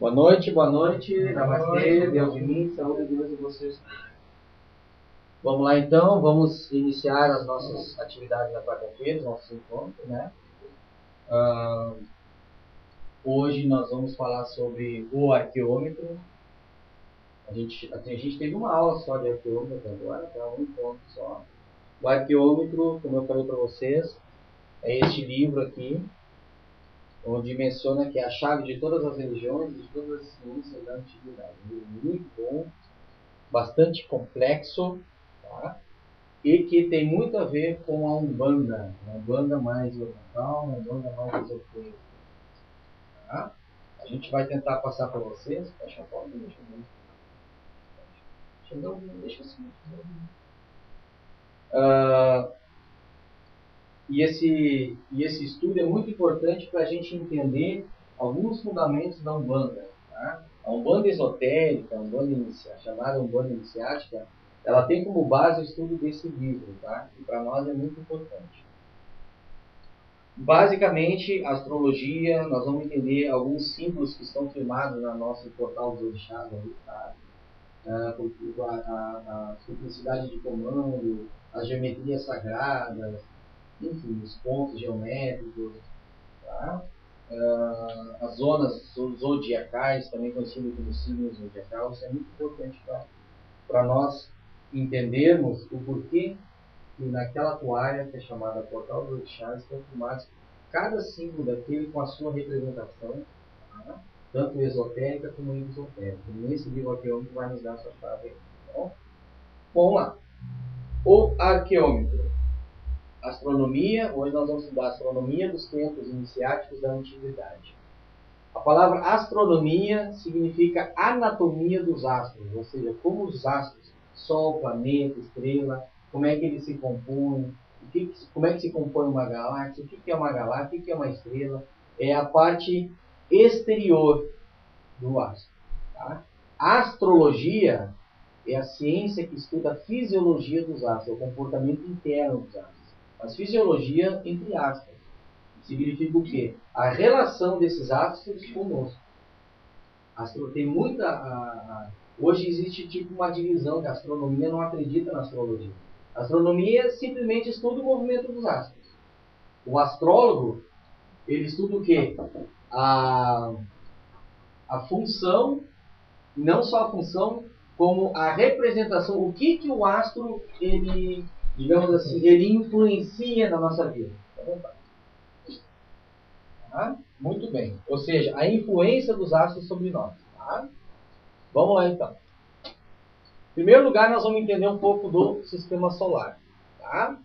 Boa noite, namastê, Deus em mim, saúde de Deus em vocês. Vamos lá então, vamos iniciar as nossas atividades na quarta-feira, nosso encontro, né? Hoje nós vamos falar sobre o arqueômetro. A gente teve uma aula só de arqueômetro agora, tá? Um encontro só. O arqueômetro, como eu falei para vocês, é este livro aqui, onde menciona que é a chave de todas as religiões e de todas as ciências da antiguidade. Um livro muito bom, bastante complexo, tá? E que tem muito a ver com a Umbanda, uma Umbanda mais oriental, uma Umbanda mais esotérica. Tá? A gente vai tentar passar para vocês. Fecha a porta, deixa assim. E esse estudo é muito importante para a gente entender alguns fundamentos da Umbanda. Tá? A Umbanda esotérica, a Umbanda chamada Umbanda iniciática, ela tem como base o estudo desse livro, tá? E para nós é muito importante. Basicamente, astrologia, nós vamos entender alguns símbolos que estão firmados na nossa portal dos orixás, tá? A simplicidade de comando, as geometrias sagradas, enfim, os pontos geométricos, tá? As zonas zodiacais, também conhecidas como signos zodiacais, isso é muito importante para nós entendermos o porquê que naquela toalha, que é chamada Portal dos Orixás, estão filmados cada símbolo daquele com a sua representação, tá? Tanto esotérica como exotérica. Nesse livro arqueômetro vai nos dar essa chave aí. Tá? Vamos lá. O arqueômetro. Astronomia, hoje nós vamos estudar a astronomia dos tempos iniciáticos da antiguidade. A palavra astronomia significa anatomia dos astros, ou seja, como os astros, Sol, planeta, estrela, como é que eles se compõem, como é que se compõe uma galáxia, o que é uma galáxia, o que é uma estrela, é a parte exterior do astro. Tá? A astrologia é a ciência que estuda a fisiologia dos astros, o comportamento interno dos astros. Mas fisiologia entre aspas. Significa o quê? A relação desses astros conosco. Tem muita. Hoje existe tipo uma divisão que a astronomia não acredita na astrologia. A astronomia simplesmente estuda o movimento dos astros. O astrólogo, ele estuda o quê? A função, não só a função, como a representação, o que o astro, ele, digamos assim, ele influencia na nossa vida. Tá? Muito bem. Ou seja, a influência dos astros sobre nós. Tá? Vamos lá então. Em primeiro lugar, nós vamos entender um pouco do sistema solar. Tá?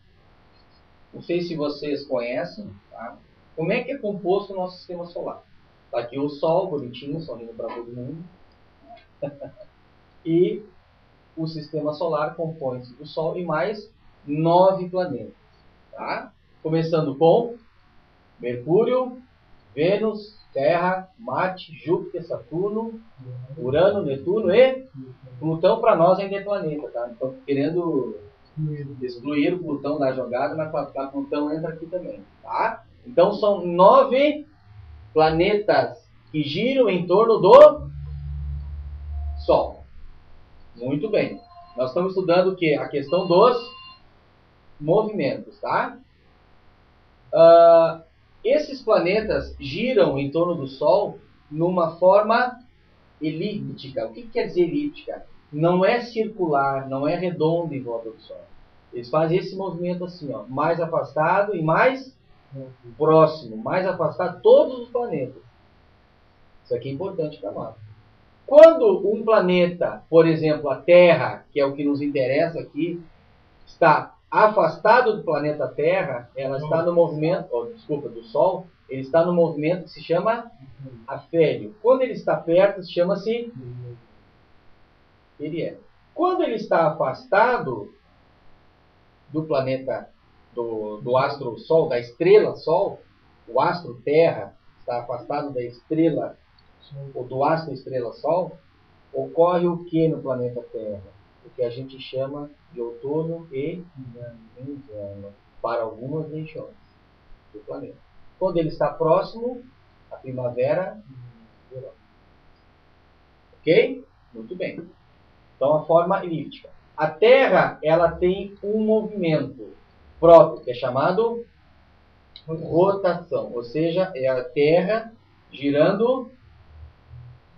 Não sei se vocês conhecem. Tá? Como é que é composto o nosso sistema solar? Está aqui o Sol, bonitinho, sorrindo para todo mundo. E o sistema solar compõe-se do Sol e mais 9 planetas. Tá? Começando com Mercúrio, Vênus, Terra, Marte, Júpiter, Saturno, Urano, Netuno e Plutão. Para nós ainda é planeta, tá? Estão querendo excluir o Plutão da jogada, mas para Plutão entra aqui também, tá? Então são 9 planetas que giram em torno do Sol. Muito bem. Nós estamos estudando o que? A questão dos movimentos, tá? Esses planetas giram em torno do Sol numa forma elíptica. O que quer dizer elíptica? Não é circular, não é redondo em volta do Sol. Eles fazem esse movimento assim, ó, mais afastado e mais próximo, mais afastado, todos os planetas. Isso aqui é importante para nós. Quando um planeta, por exemplo, a Terra, que é o que nos interessa aqui, está afastado do planeta Terra, ela está no movimento, do Sol, ele está no movimento que se chama afélio. Quando ele está perto, chama-se periélio. Quando ele está afastado do planeta, do astro Sol, da estrela Sol, o astro Terra está afastado da estrela, ou do astro estrela Sol, ocorre o que no planeta Terra? O que a gente chama de outono e inverno, para algumas regiões do planeta. Quando ele está próximo, a primavera, verão. Ok? Muito bem. Então, a forma elíptica. A Terra, ela tem um movimento próprio, que é chamado rotação. Ou seja, é a Terra girando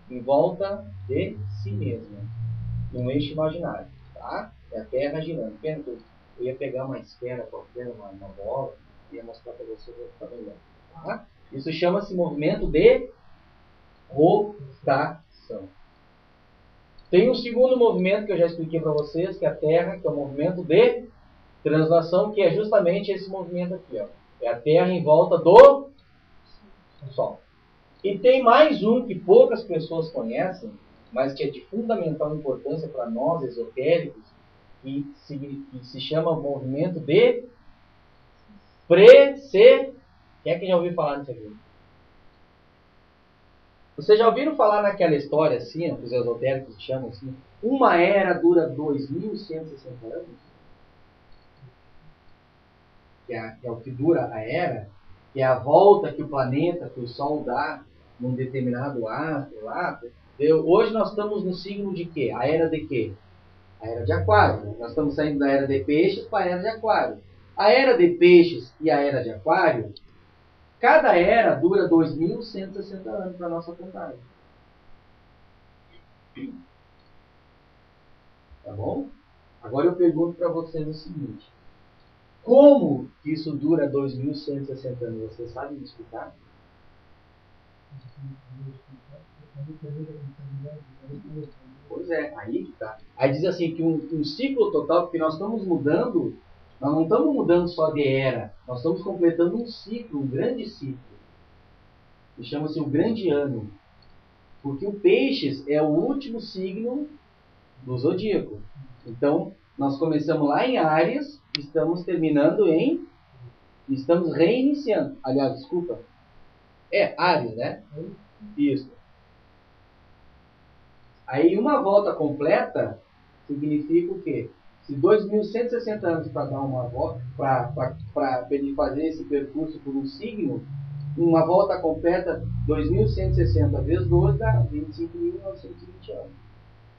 em volta de si mesma, num eixo imaginário. Tá? É a Terra girando. Pena que eu ia pegar uma esfera qualquer, uma bola, e ia mostrar para vocês, vai ficar melhor. Tá? Isso chama-se movimento de rotação. Tem um segundo movimento que eu já expliquei para vocês, que é a Terra, que é o movimento de translação, que é justamente esse movimento aqui. Ó. É a Terra em volta do Sol. E tem mais um que poucas pessoas conhecem, mas que é de fundamental importância para nós esotéricos, que se chama movimento de precessão. Quem é que já ouviu falar nisso aqui? Vocês já ouviram falar naquela história assim, ó, que os esotéricos chamam assim, uma era dura 2160 anos? Que é o que dura a era, que é a volta que o planeta, que o Sol dá num determinado astro lá. Hoje nós estamos no signo de quê? A era de quê? A era de Aquário. Nós estamos saindo da era de Peixes para a era de Aquário. A era de Peixes e a era de Aquário, cada era dura 2160 anos para a nossa contagem. Tá bom? Agora eu pergunto para vocês o seguinte. Como que isso dura 2160 anos? Vocês sabem me explicar? Pois é, aí que tá. Aí diz assim que um ciclo total, porque nós estamos mudando, nós não estamos mudando só de era, nós estamos completando um ciclo, um grande ciclo. Que chama-se o grande ano. Porque o Peixes é o último signo do zodíaco. Então, nós começamos lá em Áries, estamos terminando em... Estamos reiniciando. Aliás, desculpa. É, Áries, né? Isso. Aí uma volta completa significa o quê? Se 2.160 anos para dar uma volta, para ele fazer esse percurso por um signo, uma volta completa, 2.160 vezes 12 dá 25.920 anos.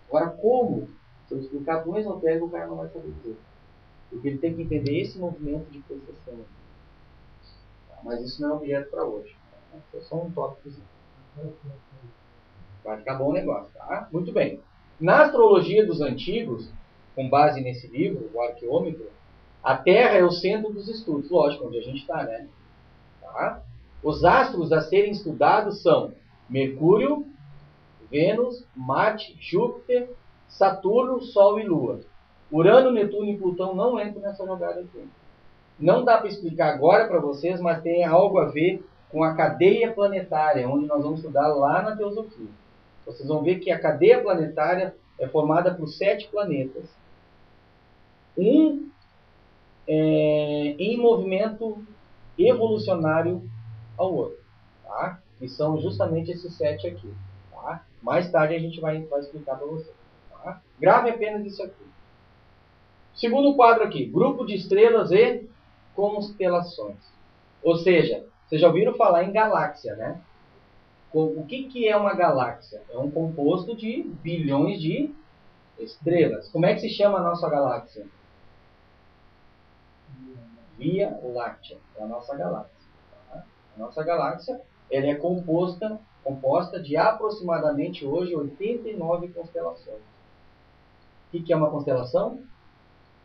Agora, como? Se eu explicar para um esotérico, o cara não vai saber dizer. Porque ele tem que entender esse movimento de precessão. Mas isso não é objeto para hoje. É só um tópicozinho. Vai ficar bom o negócio, tá? Muito bem. Na astrologia dos antigos, com base nesse livro, o Arqueômetro, a Terra é o centro dos estudos. Lógico, onde a gente está, né? Tá? Os astros a serem estudados são Mercúrio, Vênus, Marte, Júpiter, Saturno, Sol e Lua. Urano, Netuno e Plutão não entram nessa jogada aqui. Não dá para explicar agora para vocês, mas tem algo a ver com a cadeia planetária, onde nós vamos estudar lá na Teosofia. Vocês vão ver que a cadeia planetária é formada por 7 planetas. Um em movimento evolucionário ao outro. Tá? Que são justamente esses 7 aqui. Tá? Mais tarde a gente vai explicar para vocês. Tá? Grave apenas isso aqui. Segundo quadro aqui, grupo de estrelas e constelações. Ou seja, vocês já ouviram falar em galáxia, né? O que é uma galáxia? É um composto de bilhões de estrelas. Como é que se chama a nossa galáxia? Via Láctea. É a nossa galáxia. Tá? A nossa galáxia ela é composta de aproximadamente hoje 89 constelações. O que é uma constelação?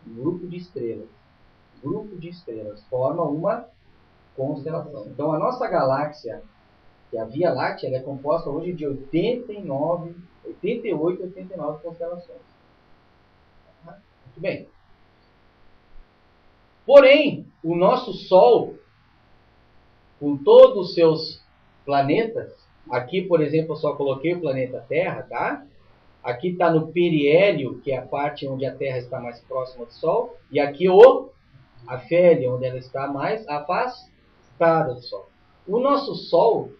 Um grupo de estrelas. Grupo de estrelas forma uma constelação. Então a nossa galáxia, que é a Via Láctea, ela é composta hoje de 88, 89 constelações. Muito bem. Porém, o nosso Sol, com todos os seus planetas, aqui, por exemplo, eu só coloquei o planeta Terra, tá? Aqui está no periélio, que é a parte onde a Terra está mais próxima do Sol, e aqui o afélio, onde ela está mais afastada do Sol. O nosso Sol,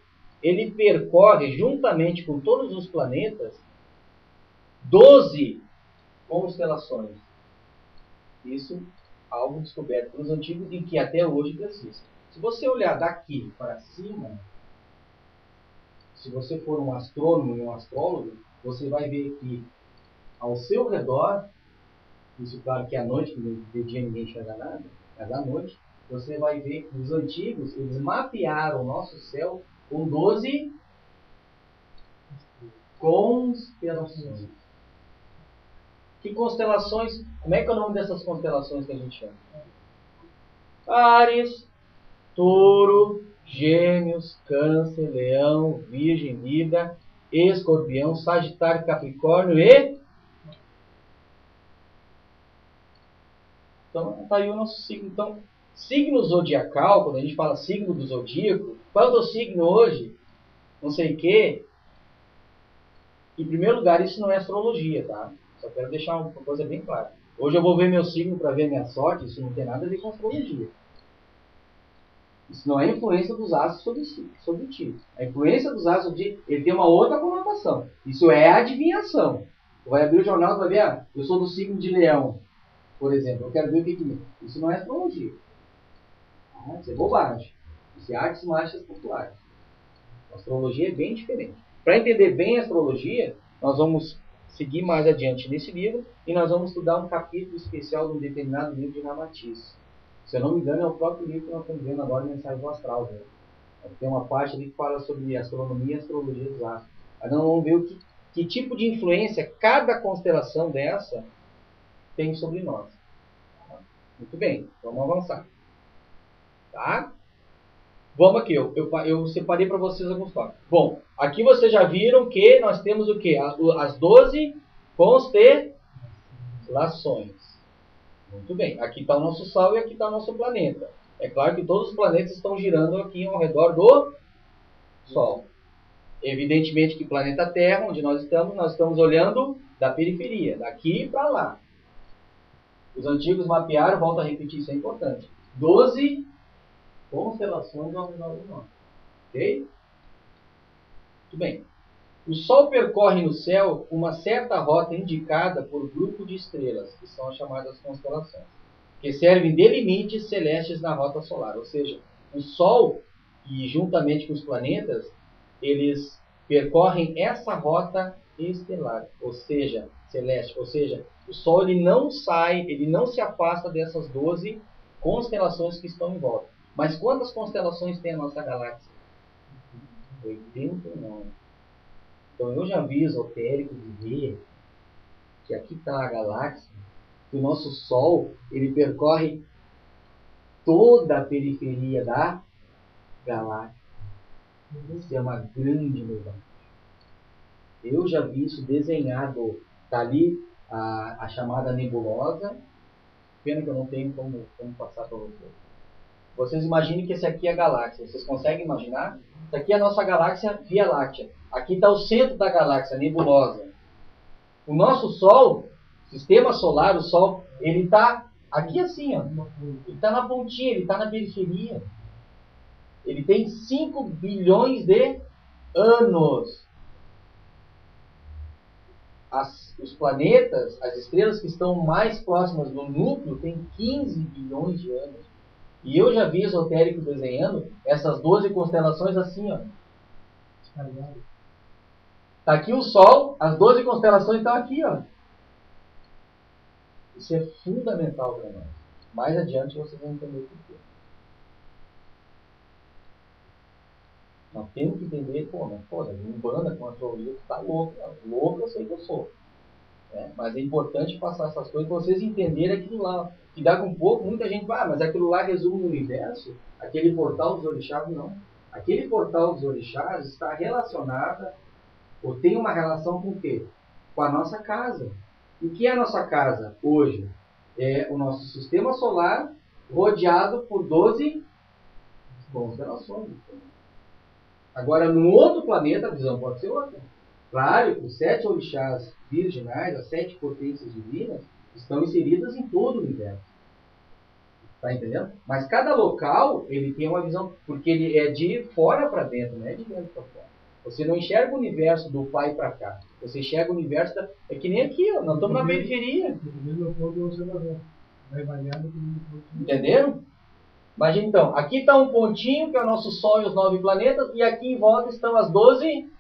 ele percorre, juntamente com todos os planetas, 12 constelações. Isso algo descoberto pelos antigos e que até hoje persiste. Se você olhar daqui para cima, se você for um astrônomo e um astrólogo, você vai ver que ao seu redor, isso claro que à noite, de dia ninguém enxerga nada, mas à noite, você vai ver que os antigos, eles mapearam o nosso céu com 12 constelações. Que constelações? Como é que é o nome dessas constelações que a gente chama? Áries, Touro, Gêmeos, Câncer, Leão, Virgem, Libra, Escorpião, Sagitário, Capricórnio e... Então, está aí o nosso signo. Então, signo zodiacal, quando a gente fala signo do zodíaco, qual é o teu signo hoje? Não sei o quê. Em primeiro lugar, isso não é astrologia, tá? Só quero deixar uma coisa bem clara. Hoje eu vou ver meu signo para ver minha sorte, isso não tem nada a ver com astrologia. Isso não é influência dos astros sobre ti. A influência dos astros sobre ti, ele tem uma outra conotação. Isso é adivinhação. Tu vai abrir o jornal e vai ver, eu sou do signo de Leão, por exemplo. Eu quero ver o que é. Isso não é astrologia. Isso é bobagem. Isso é artes mágicas populares. A astrologia é bem diferente. Para entender bem a astrologia, nós vamos seguir mais adiante nesse livro e nós vamos estudar um capítulo especial de um determinado livro de Ramatiz. Se eu não me engano, é o próprio livro que nós estamos vendo agora, Mensagem do Astral. Né? Tem uma parte ali que fala sobre astronomia e astrologia dos astros. Aí nós vamos ver que tipo de influência cada constelação dessa tem sobre nós. Muito bem, vamos avançar. Tá? Vamos aqui, eu separei para vocês alguns tópicos. Bom, aqui vocês já viram que nós temos o quê? As 12 constelações. Muito bem, aqui está o nosso Sol e aqui está o nosso planeta. É claro que todos os planetas estão girando aqui ao redor do Sol. Evidentemente que o planeta Terra, onde nós estamos olhando da periferia, daqui para lá. Os antigos mapearam, volto a repetir, isso é importante. 12 constelações ao redor do nosso. Ok? Muito bem. O Sol percorre no céu uma certa rota indicada por grupo de estrelas, que são as chamadas constelações, que servem de limites celestes na rota solar. Ou seja, o Sol, e juntamente com os planetas, eles percorrem essa rota estelar, ou seja, celeste. Ou seja, o Sol ele não se afasta dessas 12 constelações que estão em volta. Mas quantas constelações tem a nossa galáxia? 89. Então eu já vi esotérico dizer que aqui está a galáxia, que o nosso Sol ele percorre toda a periferia da galáxia. Isso é uma grande novidade. Eu já vi isso desenhado. Está ali a chamada nebulosa. Pena que eu não tenho como passar para vocês. Vocês imaginem que esse aqui é a galáxia. Vocês conseguem imaginar? Essa aqui é a nossa galáxia Via Láctea. Aqui está o centro da galáxia, a nebulosa. O nosso Sol, sistema solar, o Sol, ele está aqui assim, ó. Ele está na pontinha, ele está na periferia. Ele tem 5 bilhões de anos. Os planetas, as estrelas que estão mais próximas do núcleo, têm 15 bilhões de anos. E eu já vi esotérico desenhando essas 12 constelações assim, ó. Está aqui o Sol, as 12 constelações estão aqui, ó. Isso é fundamental para nós. Mais adiante vocês vão entender o porquê. Nós temos que entender, Umbanda com astrologia, tu tá louco. Louco eu sei que eu sou. Mas é importante passar essas coisas para vocês entenderem aquilo lá. Que dá com pouco, muita gente fala, mas aquilo lá resume o universo, aquele portal dos orixás, não. Aquele portal dos orixás está relacionada, ou tem uma relação com o quê? Com a nossa casa. E o que é a nossa casa hoje? É o nosso sistema solar rodeado por 12 constelações. Agora, no outro planeta, a visão pode ser outra. Claro que os 7 orixás virginais, as 7 potências divinas, estão inseridas em todo o universo. Está entendendo? Mas cada local, ele tem uma visão, porque ele é de fora para dentro, não é de dentro para fora. Você não enxerga o universo do pai para cá. Você enxerga o universo é que nem aqui, ó. Nós estamos na periferia. Entenderam? Mas então, aqui está um pontinho, que é o nosso Sol e os 9 planetas, e aqui em volta estão as 12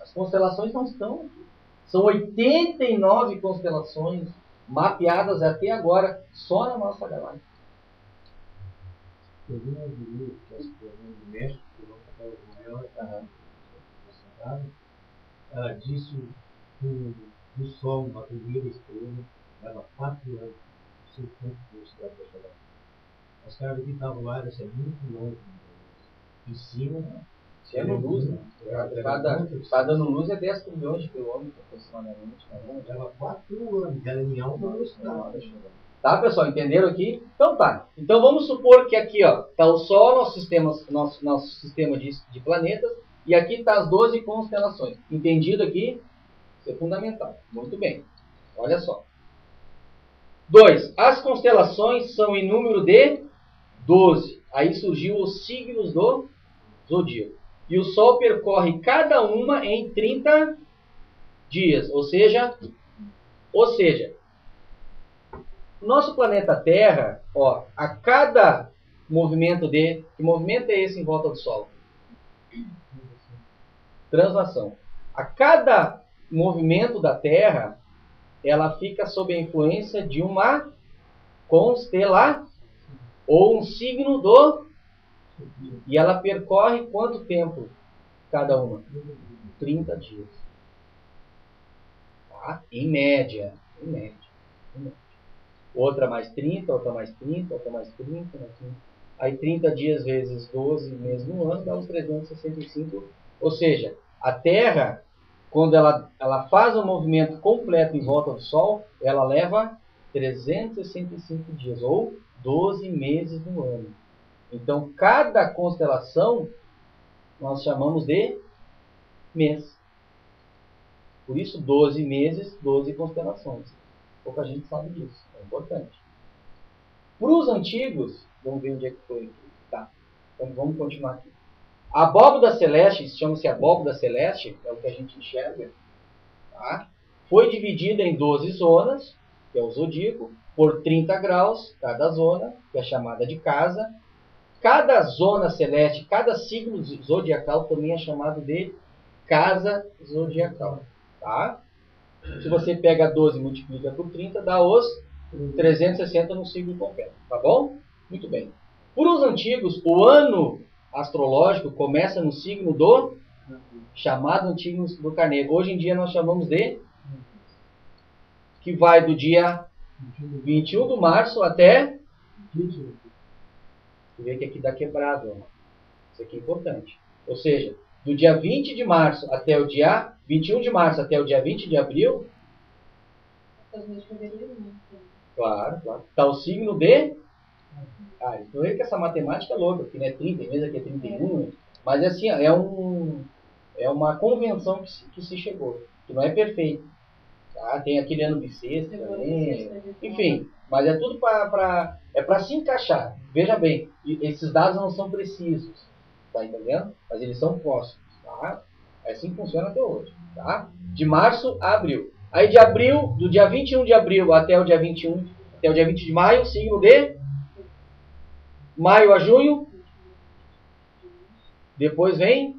As constelações não estão aqui. São 89 constelações mapeadas até agora só na nossa galáxia. Eu vi um vídeo que as pessoas do México, que vão para o maior, ela disse que o Sol, uma primeira estrela, leva 4 anos, 50 velocidade para chegar. Os caras que estavam lá, eram muito longe. Em cima, se é no luz, né? Cada dando luz é 10 trilhões de quilômetros aproximadamente. Leva 4 anos, ela em alta velocidade. Tá, pessoal? Entenderam aqui? Então tá. Então vamos supor que aqui, ó, tá o Sol, nosso sistema de planetas, e aqui está as 12 constelações. Entendido aqui? Isso é fundamental. Muito bem. Olha só. 2. As constelações são em número de 12. Aí surgiu os signos do zodíaco. E o Sol percorre cada uma em 30 dias. Ou seja, nosso planeta Terra, ó, a cada movimento que movimento é esse em volta do Sol? Translação. A cada movimento da Terra, ela fica sob a influência de uma constelação ou um signo do... E ela percorre quanto tempo cada uma? 30 dias. Tá? Em média. Outra mais 30, outra mais 30, outra mais 30, mais 30. Aí 30 dias vezes 12 meses no ano dá uns 365. Ou seja, a Terra, quando ela faz o movimento completo em volta do Sol, ela leva 365 dias, ou 12 meses no ano. Então, cada constelação nós chamamos de mês. Por isso, 12 meses, 12 constelações. Pouca gente sabe disso, é importante. Para os antigos, vamos ver onde é que foi aqui. Tá. Então, vamos continuar aqui. A abóbada celeste, chama-se abóbada celeste, é o que a gente enxerga, tá? Foi dividida em 12 zonas, que é o zodíaco, por 30 graus cada zona, que é chamada de casa. Cada zona celeste, cada signo zodiacal também é chamado de casa zodiacal. Tá? Se você pega 12 e multiplica por 30, dá os 360 no signo completo. Tá bom? Muito bem. Por os antigos, o ano astrológico começa no signo do chamado antigo do carneiro. Hoje em dia nós chamamos de que vai do dia 21 de março até... Você vê que aqui dá quebrado. Ó. Isso aqui é importante. Ou seja, do dia 20 de março até o dia 21 de março até o dia 20 de abril. Claro, claro. Está o signo de... então é que essa matemática é louca, porque não é 30, mesmo aqui é 31. Mas assim, é uma convenção que se chegou. Que não é perfeito. Tá? Tem aquele ano bissexto também. Enfim, mas é tudo para se encaixar. Veja bem, esses dados não são precisos. Tá entendendo? Mas eles são próximos. Tá? É assim que funciona até hoje. Tá? De março a abril. Aí de abril, do dia 21 de abril até o dia 21, até o dia 20 de maio, signo de maio a junho. Depois vem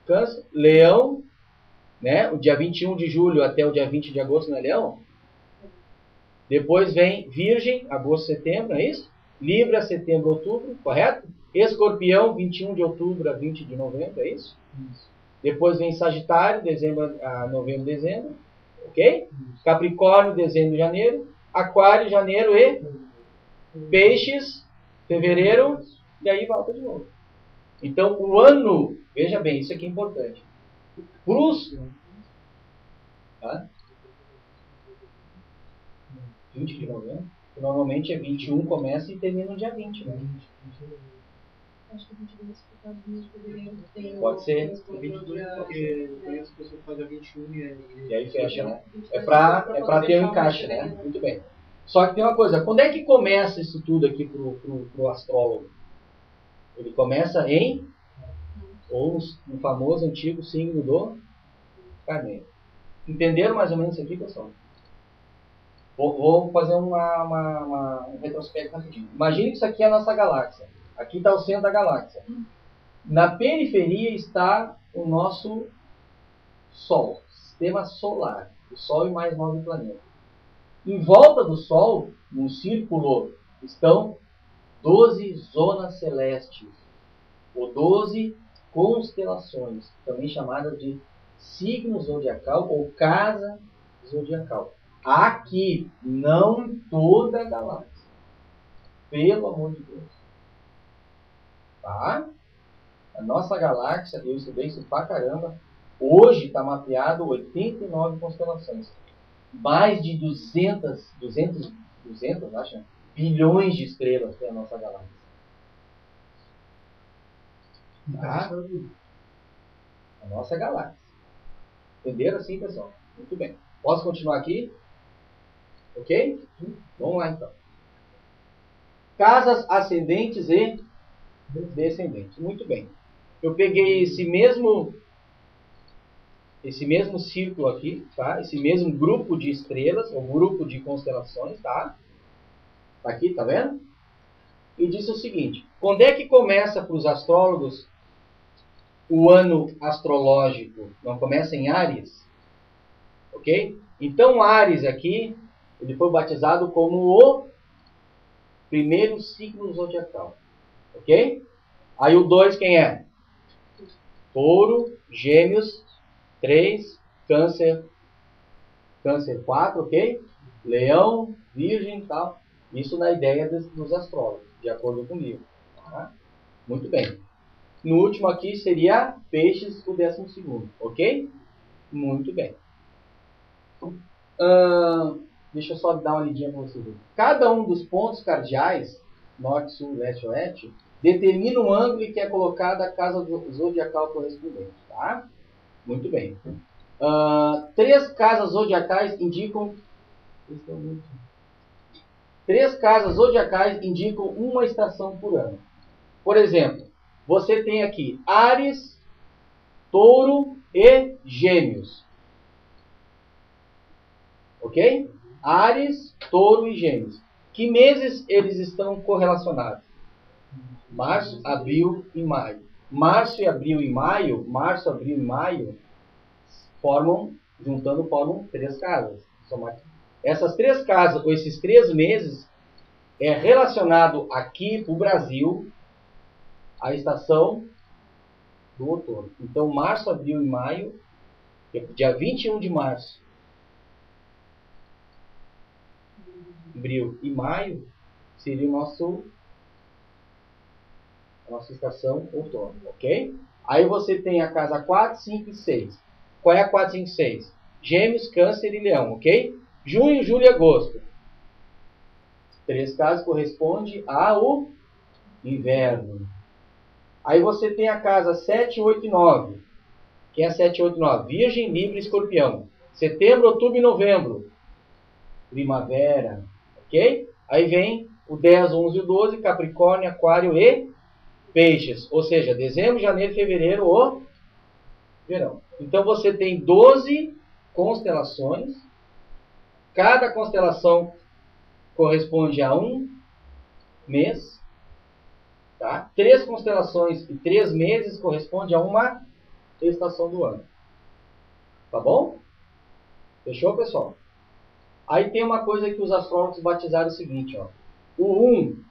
Câncer, Leão, né? O dia 21 de julho até o dia 20 de agosto, não é Leão? Depois vem Virgem, agosto, setembro, não é isso? Libra, setembro, outubro, correto? Escorpião, 21 de outubro a 20 de novembro, é isso? Depois vem Sagitário, dezembro a novembro, dezembro, ok? Capricórnio, dezembro, janeiro. Aquário, janeiro e Peixes, fevereiro, e aí volta de novo. Então, o ano, veja bem, isso aqui é importante. Cruz, tá? 20 de novembro, que normalmente é 21, começa e termina no dia 20, né? Acho que 22 por causa do mês de fevereiro. Pode ser. 22, porque conheço pessoas que fazem 21 e aí fecha, né? É pra ter um encaixe, né? Muito bem. Só que tem uma coisa, quando é que começa isso tudo aqui pro astrólogo? Ele começa em no famoso antigo signo do carneiro. Entenderam mais ou menos isso aqui, pessoal? Vou fazer um retrospecto rapidinho. Imagine que isso aqui é a nossa galáxia. Aqui está o centro da galáxia. Na periferia está o nosso Sol, sistema solar, o Sol e mais 9 planetas. Em volta do Sol, num círculo, estão 12 zonas celestes, ou 12 constelações, também chamadas de signo zodiacal ou casa zodiacal. Aqui, não em toda a galáxia. Pelo amor de Deus. Tá? A nossa galáxia, eu estudei isso pra caramba. Hoje está mapeado 89 constelações. Mais de 200 acho, bilhões de estrelas tem a nossa galáxia. Tá? A nossa galáxia. Entenderam assim, pessoal? Muito bem. Posso continuar aqui? Ok? Vamos lá, então. Casas ascendentes e descendentes. Muito bem. Eu peguei esse mesmo círculo aqui, tá? Esse mesmo grupo de estrelas, ou grupo de constelações, tá? Tá aqui, tá vendo? E disse o seguinte: quando é que começa para os astrólogos o ano astrológico? Não começa em Áries? Ok? Então Áries aqui, ele foi batizado como o primeiro signo zodiacal. Ok? Aí o 2 quem é? Touro, Gêmeos, 3, Câncer 4, ok? Leão, Virgem e tal. Isso na ideia dos astrólogos, de acordo com o livro. Tá? Muito bem. No último aqui seria Peixes, o 12º, ok? Muito bem. Deixa eu só dar uma lidinha para vocês. Cada um dos pontos cardeais, norte, sul, leste, oeste, determina um ângulo em que é colocada a casa zodiacal correspondente. Tá? Muito bem. 3 casas zodiacais indicam... Três casas zodiacais indicam uma estação por ano. Por exemplo, você tem aqui Áries, Touro e Gêmeos. Ok? Áries, Touro e Gêmeos. Que meses eles estão correlacionados? Março, abril e maio. Março, abril e maio formam 3 casas. Essas 3 casas, ou esses 3 meses, é relacionado aqui para o Brasil à estação do outono. Então, março, abril e maio, dia 21 de março, abril e maio, seria a nossa estação outono, ok? Aí você tem a casa 4, 5 e 6. Qual é a 4, 5 e 6? Gêmeos, Câncer e Leão, ok? Junho, julho e agosto. 3 casas correspondem ao inverno. Aí você tem a casa 7, 8 e 9. Quem é 7, 8 e 9? Virgem, Libra e Escorpião. Setembro, outubro e novembro. Primavera. Ok? Aí vem o 10, 11 e o 12. Capricórnio, Aquário e Peixes. Ou seja, dezembro, janeiro, fevereiro, o verão. Então você tem 12 constelações. Cada constelação corresponde a um mês. Tá? 3 constelações e 3 meses corresponde a uma estação do ano. Tá bom? Fechou, pessoal? Aí tem uma coisa que os astrólogos batizaram o seguinte, ó. O 1,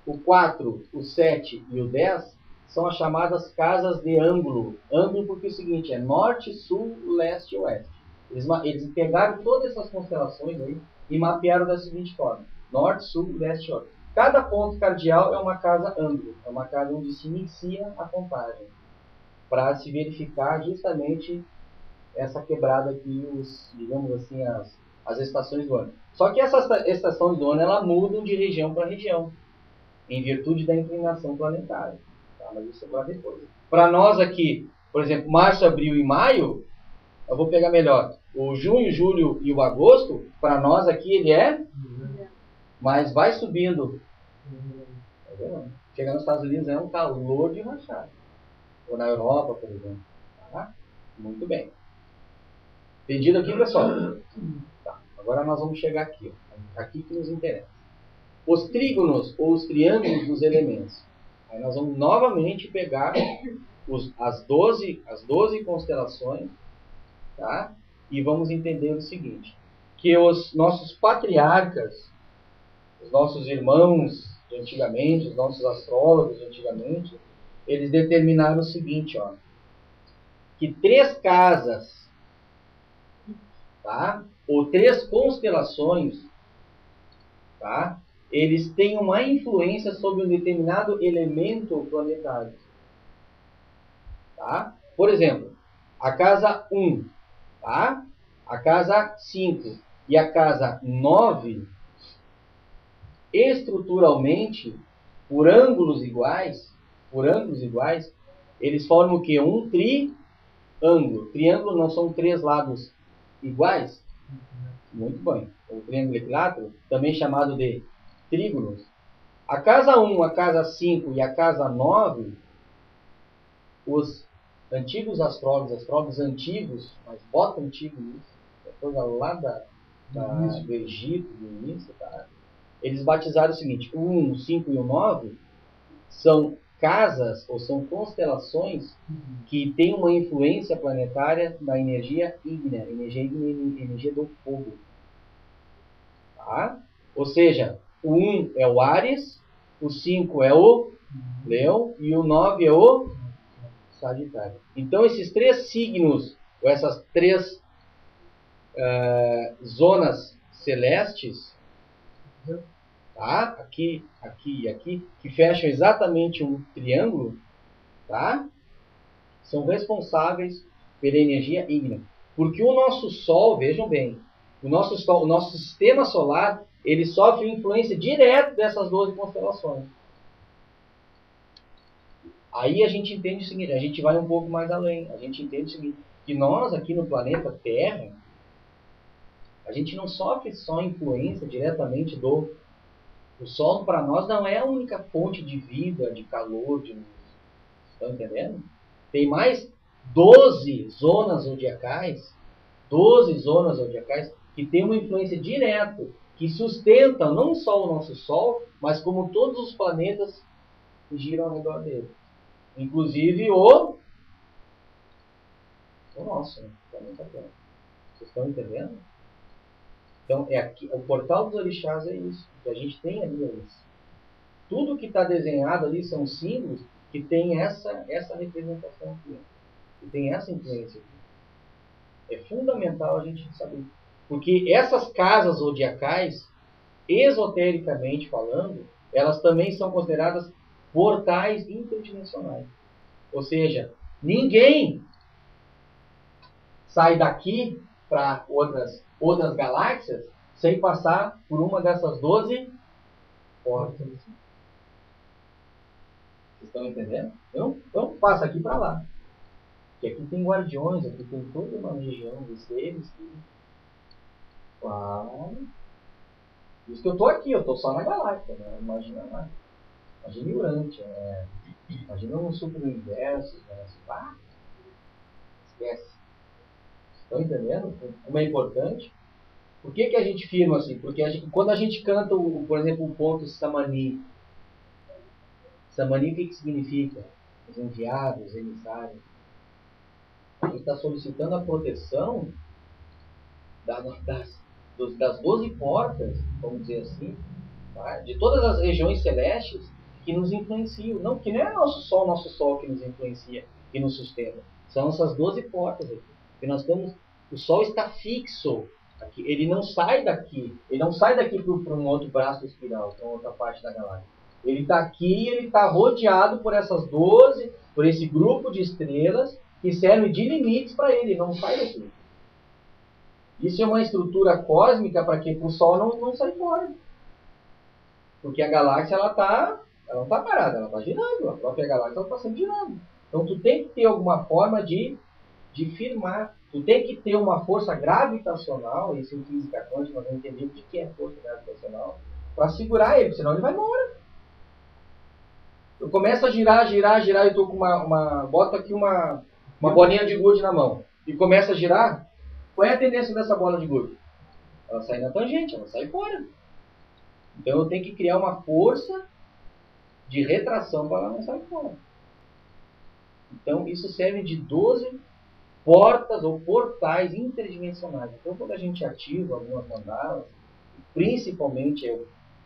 o 4, o 7 e o 10 são as chamadas casas de ângulo. Ângulo porque é o seguinte, é norte, sul, leste e oeste. Eles pegaram todas essas constelações aí e mapearam da seguinte forma. Norte, sul, leste e oeste. Cada ponto cardeal é uma casa ângulo. É uma casa onde se inicia a contagem. Para se verificar justamente essa quebrada aqui, digamos assim, as estações do ano. Só que essas estações do ano, ela mudam de região para região, em virtude da inclinação planetária. Tá? Mas isso é para depois. Para nós aqui, por exemplo, março, abril e maio, eu vou pegar melhor. O junho, julho e o agosto, para nós aqui ele é, mas vai subindo. Chega nos Estados Unidos é um calor de rachar. Ou na Europa, por exemplo. Tá? Muito bem. Entendido aqui, pessoal? Tá. Agora nós vamos chegar aqui. Ó. Aqui que nos interessa. Os trígonos ou os triângulos dos elementos. Aí nós vamos novamente pegar as 12 constelações Tá? E vamos entender o seguinte, que os nossos patriarcas, os nossos irmãos de antigamente, os nossos astrólogos de antigamente, eles determinaram o seguinte, ó, que 3 casas, tá? Ou 3 constelações, tá? Eles têm uma influência sobre um determinado elemento planetário. Tá? Por exemplo, a casa 1, tá? A casa 5 e a casa 9, estruturalmente, por ângulos iguais, eles formam o quê? Um triângulo. Triângulo não são 3 lados iguais? Muito bem. O triângulo equilátero, também chamado de trígonos. A casa 1, a casa 5 e a casa 9, os antigos astrólogos antigos, mas bota antigo isso, é coisa lá do Egito, do início, tá? Eles batizaram o seguinte: o 1, o 5 e o 9 são casas ou são constelações que têm uma influência planetária na energia ígnea, energia do fogo. Tá? Ou seja, o 1 é o Áries, o 5 é o Leão e o 9 é o Sagitário. Então, esses 3 signos, ou essas 3 zonas celestes, tá? Aqui e aqui, que fecham exatamente um triângulo, tá? São responsáveis pela energia ígnea. Porque o nosso Sol, vejam bem, o nosso sistema solar, ele sofre influência direta dessas 12 constelações. Aí a gente entende o seguinte, a gente vai um pouco mais além. A gente entende o seguinte, que nós aqui no planeta Terra, a gente não sofre só influência diretamente do... O Sol para nós não é a única fonte de vida, de calor, de luz. Estão entendendo? Tem mais 12 zonas zodiacais, que têm uma influência direta, que sustentam não só o nosso Sol, mas como todos os planetas que giram ao redor dele. Inclusive o nosso, né? Planeta Terra. Vocês estão entendendo? Então, o portal dos orixás é isso. Que a gente tem ali é isso. Tudo que está desenhado ali são símbolos que tem essa representação aqui. Que tem essa influência aqui. É fundamental a gente saber. Porque essas casas zodiacais, esotericamente falando, elas também são consideradas portais interdimensionais. Ou seja, ninguém sai daqui para outras galáxias sem passar por uma dessas 12 portas. Vocês estão entendendo? Então passa aqui para lá. Porque aqui tem guardiões, aqui tem toda uma legião de seres que... Claro. Por isso que eu estou aqui, eu estou só na galáxia, né? Imagina lá. Imagina Urântia, né? Imagina um super universo, né? Ah, esquece. Estão entendendo como é importante? Por que a gente firma assim? Porque quando a gente canta, por exemplo, o ponto Samani. Samani, o que significa? Os enviados, os emissários. Ele está solicitando a proteção das 12 portas, vamos dizer assim, tá? De todas as regiões celestes que nos influenciam. Não, que não é nosso Sol que nos influencia, que nos sustenta. São essas 12 portas aqui. Que nós estamos, o Sol está fixo aqui. Ele não sai daqui. Ele não sai daqui para um outro braço espiral, para outra parte da galáxia. Ele está aqui, ele está rodeado por essas 12, por esse grupo de estrelas que serve de limites para ele. Ele não sai daqui. Isso é uma estrutura cósmica para que o Sol não saia fora. Porque a galáxia ela não está parada, ela está girando. A própria galáxia está sempre girando. Então tu tem que ter alguma forma de firmar. Tu tem que ter uma força gravitacional, isso em física quântica nós vamos entender o que é força gravitacional, para segurar ele, senão ele vai embora. Eu começo a girar, eu estou com bota aqui uma bolinha de gude na mão, e começa a girar. Qual é a tendência dessa bola de gude? Ela sai na tangente, ela sai fora. Então eu tenho que criar uma força de retração para ela não sair fora. Então isso serve de 12 portas ou portais interdimensionais. Então, quando a gente ativa algumas mandalas, principalmente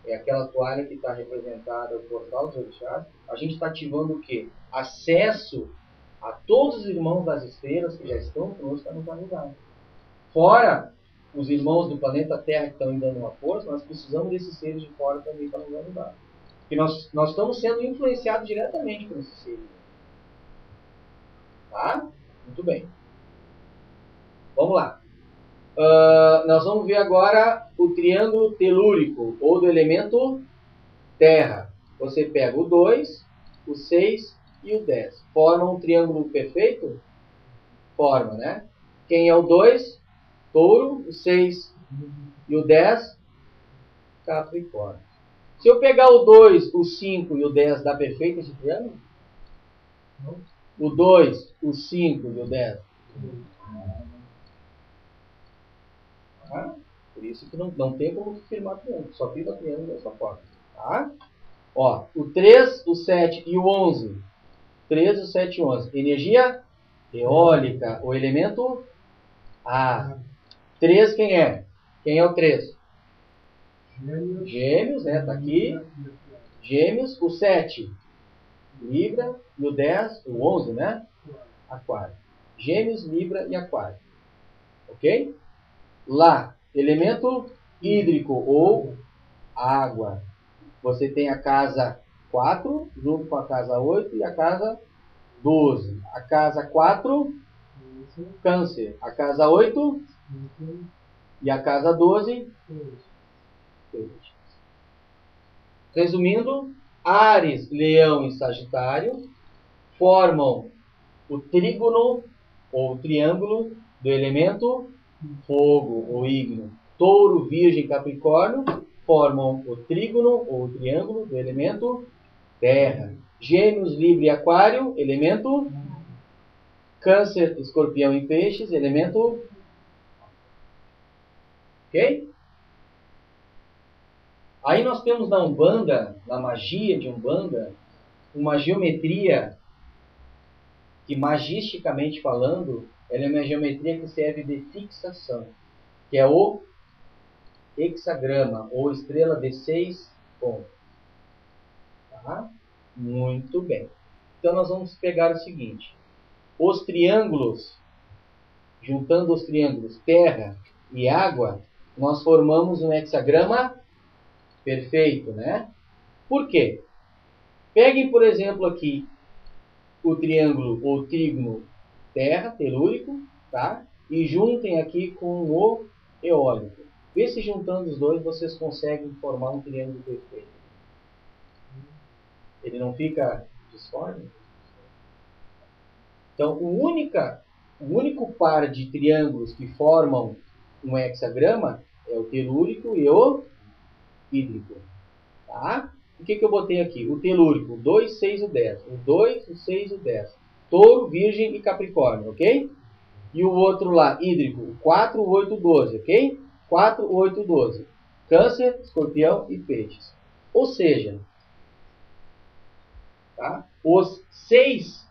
é aquela toalha que está representada, o portal dos orixás, a gente está ativando o quê? Acesso a todos os irmãos das estrelas que já estão conosco para nos ajudar. Fora os irmãos do planeta Terra que estão indo dando uma força, nós precisamos desses seres de fora também para nos ajudar. Porque nós estamos sendo influenciados diretamente por esses seres. Tá? Muito bem. Vamos lá. Nós vamos ver agora o triângulo telúrico, ou do elemento terra. Você pega o 2, o 6 e o 10. Forma um triângulo perfeito? Forma, né? Quem é o 2? Touro, o 6 e o 10? Capricórnio. Se eu pegar o 2, o 5 e o 10, dá perfeito esse triângulo? Não. O 2, o 5 e o 10? Tá? Por isso que não tem como firmar triângulo, só firma triângulo dessa forma. Tá? Ó, o 3, o 7 e o 11. 3, o 7 e o 11. Energia eólica, o elemento ar. 3 quem é? Quem é o 3? Gêmeos, né? Tá aqui. Gêmeos, o 7. Libra e o 10, o 11, né? Aquário. Gêmeos, Libra e Aquário. Ok? Lá, elemento hídrico ou água. Você tem a casa 4 junto com a casa 8 e a casa 12. A casa 4, Câncer. A casa 8 e a casa 12, Peixes. Resumindo, Áries, Leão e Sagitário formam o trígono ou triângulo do elemento fogo ou ígneo. Touro, Virgem e Capricórnio formam o trígono ou triângulo do elemento terra. Gêmeos, Libra e Aquário, elemento Câncer, Escorpião e Peixes, elemento. Ok? Aí nós temos na Umbanda, na magia de Umbanda, uma geometria que, magisticamente falando, ela é uma geometria que serve de fixação, que é o hexagrama, ou estrela de 6 pontos. Tá? Muito bem. Então nós vamos pegar o seguinte. Os triângulos, juntando os triângulos terra e água, nós formamos um hexagrama perfeito, né? Por quê? Peguem, por exemplo, aqui o triângulo ou trígono terra, telúrico, tá? E juntem aqui com o eólico. Vê se juntando os dois vocês conseguem formar um triângulo perfeito. Ele não fica disforme? Então, o único par de triângulos que formam um hexagrama é o telúrico e o hídrico. Tá? O que eu botei aqui? O telúrico, o 2, 6 e o 10. O 2, o 6 e o 10. Touro, Virgem e Capricórnio, ok? E o outro lá, hídrico, o 4, o 8, o 12, ok? 4, o 8, o 12. Câncer, Escorpião e Peixes. Ou seja, tá? As 6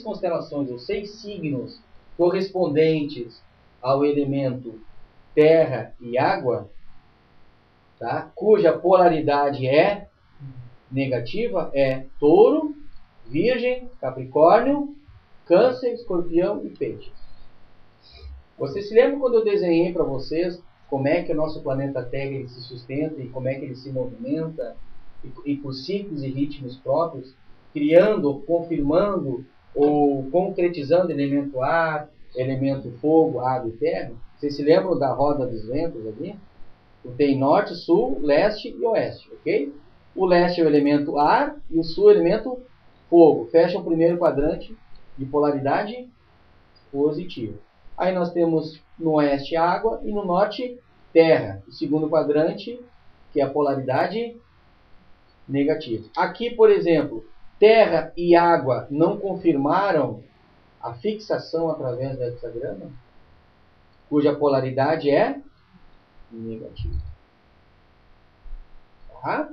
constelações, os 6 signos correspondentes ao elemento terra e água, tá? Cuja polaridade é negativa, é Touro, Virgem, Capricórnio, Câncer, Escorpião e Peixes. Vocês se lembram quando eu desenhei para vocês como é que o nosso planeta Terra ele se sustenta e como é que ele se movimenta e por ciclos e ritmos próprios, criando, confirmando ou concretizando elemento ar, elemento fogo, água e terra? Vocês se lembram da roda dos ventos ali? Tem norte, sul, leste e oeste, ok? O leste é o elemento ar e o sul é o elemento fogo. Fecha o primeiro quadrante de polaridade positiva. Aí nós temos no oeste água e no norte terra. O segundo quadrante, que é a polaridade negativa. Aqui, por exemplo, terra e água não confirmaram a fixação através do hexagrama, cuja polaridade é negativa. Tá?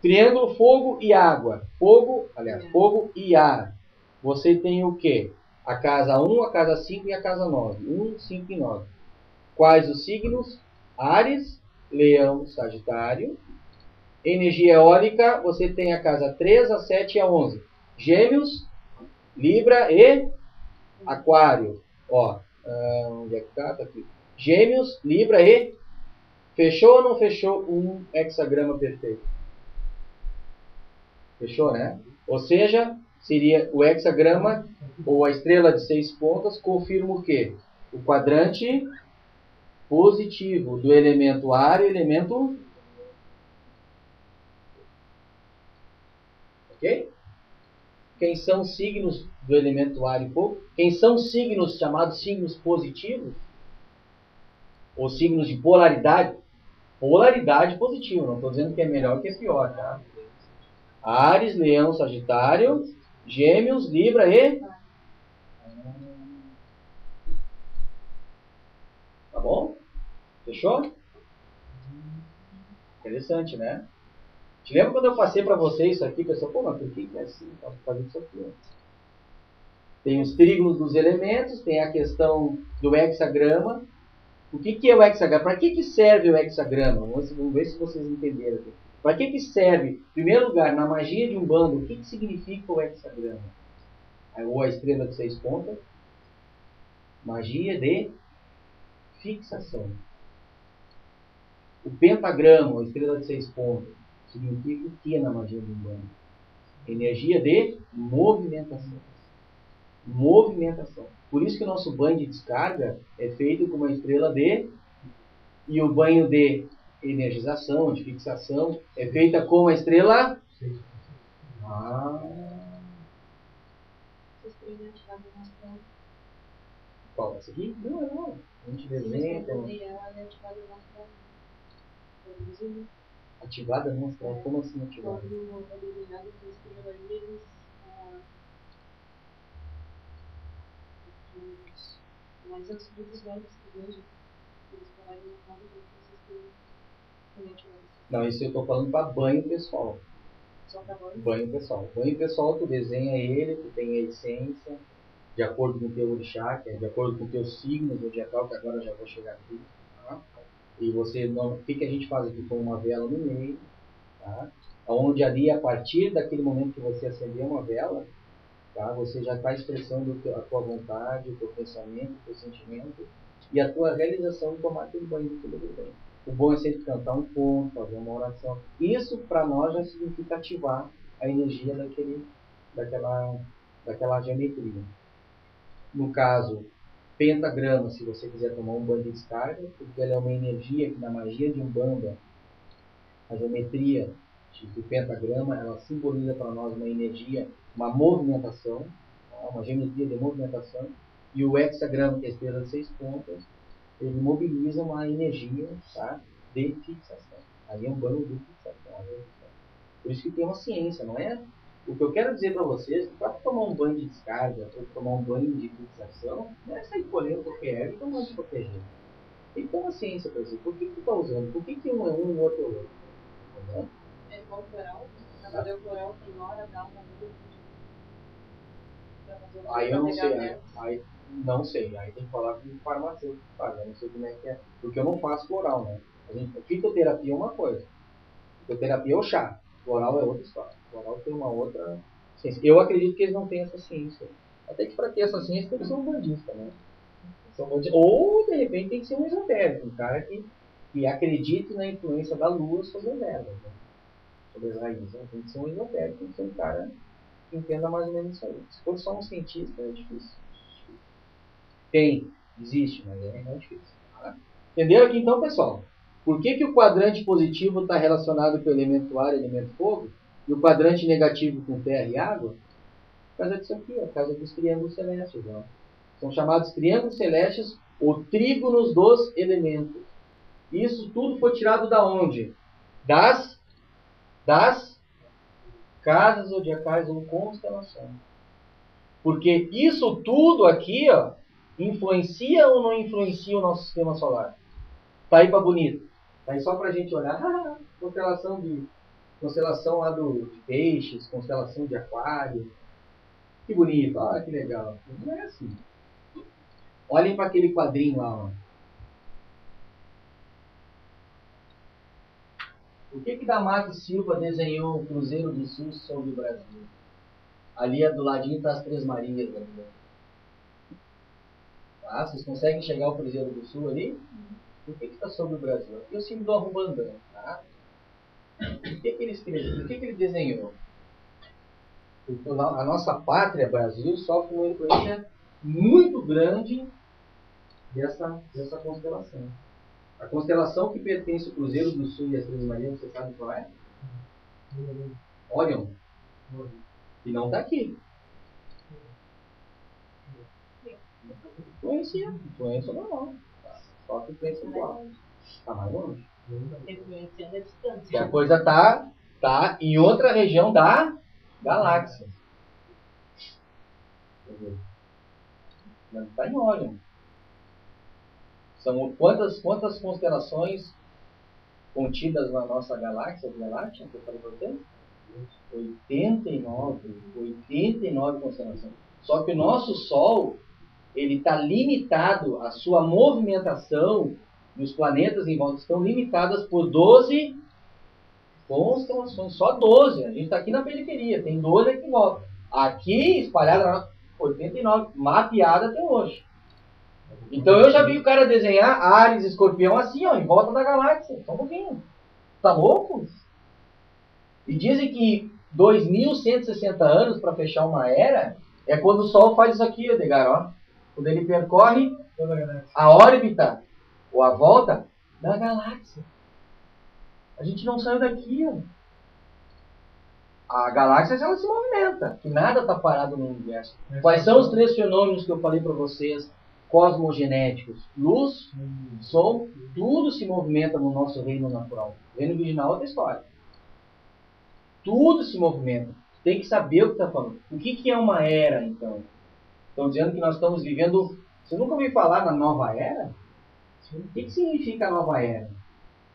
Triângulo fogo e água. Fogo e ar. Você tem o quê? A casa 1, a casa 5 e a casa 9. 1, 5 e 9. Quais os signos? Áries, Leão, Sagitário. Energia eólica, você tem a casa 3, a 7 e a 11. Gêmeos, Libra e Aquário. Ó, onde é que tá? Tá aqui. Gêmeos, Libra e... Fechou ou não fechou um hexagrama perfeito? Fechou, né? Ou seja, seria o hexagrama ou a estrela de 6 pontas confirma o quê? O quadrante positivo do elemento ar e elemento... Ok? Quem são signos do elemento ar e fogo? Quem são signos chamados signos positivos? Ou signos de polaridade? Polaridade positiva, não estou dizendo que é melhor que é pior, tá? Áries, Leão, Sagitário, Gêmeos, Libra e... Tá bom? Fechou? Interessante, né? Te lembra quando eu passei para vocês isso aqui, pessoal? Pô, mas por que é assim? Posso fazer isso aqui, ó. Tem os trígonos dos elementos, tem a questão do hexagrama. O que é o hexagrama? Para que serve o hexagrama? Vamos ver se vocês entenderam aqui. Para que serve? Em primeiro lugar, na magia de Umbanda, o que significa o hexagrama? Ou a estrela de 6 pontas. Magia de fixação. O pentagrama, a estrela de 6 pontas, significa o que na magia de Umbanda? Energia de movimentação. Movimentação. Por isso que o nosso banho de descarga é feito com uma estrela de... E o banho de energização, de fixação, é feita com a estrela... Qual? Essa aqui? Não. A gente desenha... Ativada não astral? Como assim ativada? Mas os livros velhos que vejo, eles trabalham na casa de Não, isso eu estou falando para banho pessoal. Só para banho? Banho pessoal. Banho pessoal, tu desenha ele, tu tem a essência, de acordo com o teu orixá, que é de acordo com o teu signo zodiacal, que agora eu já vou chegar aqui. Tá? E você, o que a gente faz aqui? Com uma vela no meio, tá? Onde ali, a partir daquele momento que você acender uma vela, tá? Você já está expressando a tua vontade, o teu pensamento, o teu sentimento e a tua realização de tomar aquele banho de tudo bem. O bom é sempre cantar um ponto, fazer uma oração. Isso para nós já significa ativar a energia daquela geometria. No caso, pentagrama, se você quiser tomar um banho de descarga, porque ela é uma energia que na magia de Umbanda, a geometria do pentagrama, ela simboliza para nós uma energia, uma movimentação, uma geometria de movimentação, e o hexagrama, que é a estrela de 6 pontas, ele mobiliza uma energia, tá, de fixação. Aí é um banho de fixação. Por isso que tem uma ciência, não é? O que eu quero dizer para vocês, para tomar um banho de descarga ou tomar um banho de fixação, não é sair colhendo qualquer erva e tomando de qualquer jeito. Tem que ter uma ciência para dizer por que tu está usando, por que um é um e o outro é outro. Entendeu? É igual o floral, para fazer o floral tem hora, dá uma Aí eu não sei, aí não sei, aí tem que falar com o farmacêutico que faz, eu não sei como é que é, porque eu não faço floral, né? Fitoterapia é uma coisa, fitoterapia é o chá, floral é outra história, floral tem uma outra ciência. Eu acredito que eles não têm essa ciência, até que para ter essa ciência tem que ser um bandista, né? Ou de repente tem que ser um esotérico, um cara que acredite na influência da lua sobre as ervas, né? Sobre as raízes, né? Tem que ser um esotérico, tem que ser um cara que entenda mais ou menos isso aí. Se for só um cientista, é difícil. Existe, mas é difícil. Tá? Entenderam aqui então, pessoal? Por que o quadrante positivo está relacionado com o elemento ar e o elemento fogo? E o quadrante negativo com terra e água? Por causa disso aqui, por causa dos triângulos celestes. Ó. São chamados triângulos celestes ou trígonos dos elementos. Isso tudo foi tirado da onde? Das casas zodiacais ou constelações. Porque isso tudo aqui, ó, influencia ou não influencia o nosso sistema solar? Tá aí para bonito. Tá aí só para a gente olhar. Constelação lá de peixes, constelação de aquário. Que bonito, olha que legal. Não é assim. Olhem para aquele quadrinho lá. Ó. O que Damaso Silva desenhou o Cruzeiro do Sul sobre o Brasil? Ali do ladinho está as Três Marias. Ali. Tá? Vocês conseguem chegar ao Cruzeiro do Sul ali? O que está sobre o Brasil? Aqui é o símbolo do Arrumbandã. Tá? O que ele escreveu? O que ele desenhou? A nossa pátria, Brasil, sofre uma influência muito grande dessa constelação. A constelação que pertence ao Cruzeiro do Sul e as Três Marias, você sabe qual é? Órion. E não está aqui. Influência normal. Só que influência igual. Está mais longe. Influenciando a distância. E a coisa está em outra região da galáxia. Não está em Órion. São quantas constelações contidas na nossa galáxia, que eu falei para vocês? 89 constelações. Só que o nosso Sol, ele está limitado, a sua movimentação dos planetas em volta estão limitadas por 12 constelações. Só 12. A gente está aqui na periferia, tem 12 aqui em volta. Aqui, espalhada, 89, mapeada até hoje. Então eu já vi o cara desenhar Áries, Escorpião assim, ó, em volta da galáxia. Só um pouquinho. Tá louco? E dizem que 2.160 anos para fechar uma era é quando o Sol faz isso aqui, Edgar, ó. Quando ele percorre a órbita ou a volta da galáxia. A gente não saiu daqui, ó. A galáxia, ela se movimenta, que nada está parado no universo. Quais são os 3 fenômenos que eu falei para vocês, cosmogenéticos? Luz, som, tudo se movimenta no nosso reino natural. O reino virginal é outra história. Tudo se movimenta. Tem que saber o que está falando. O que é uma era, então? Estão dizendo que nós estamos vivendo... Você nunca ouviu falar na nova era? O que significa a nova era?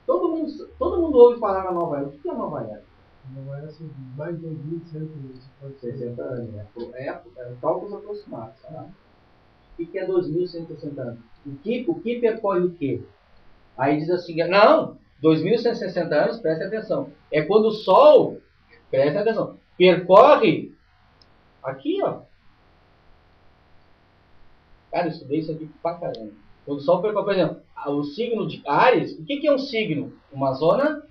Todo mundo ouve falar na nova era. O que é a nova era? Não era assim, mais de 2.160 anos. É cálculos aproximados. Tá? O que é 2.160 anos? O que percorre o quê? Aí diz assim, não, 2.160 anos, preste atenção. É quando o Sol, preste atenção, percorre aqui, ó. Cara, eu estudei isso aqui pra caramba. Quando o Sol percorre, por exemplo, o signo de Áries, o que é um signo? Uma zona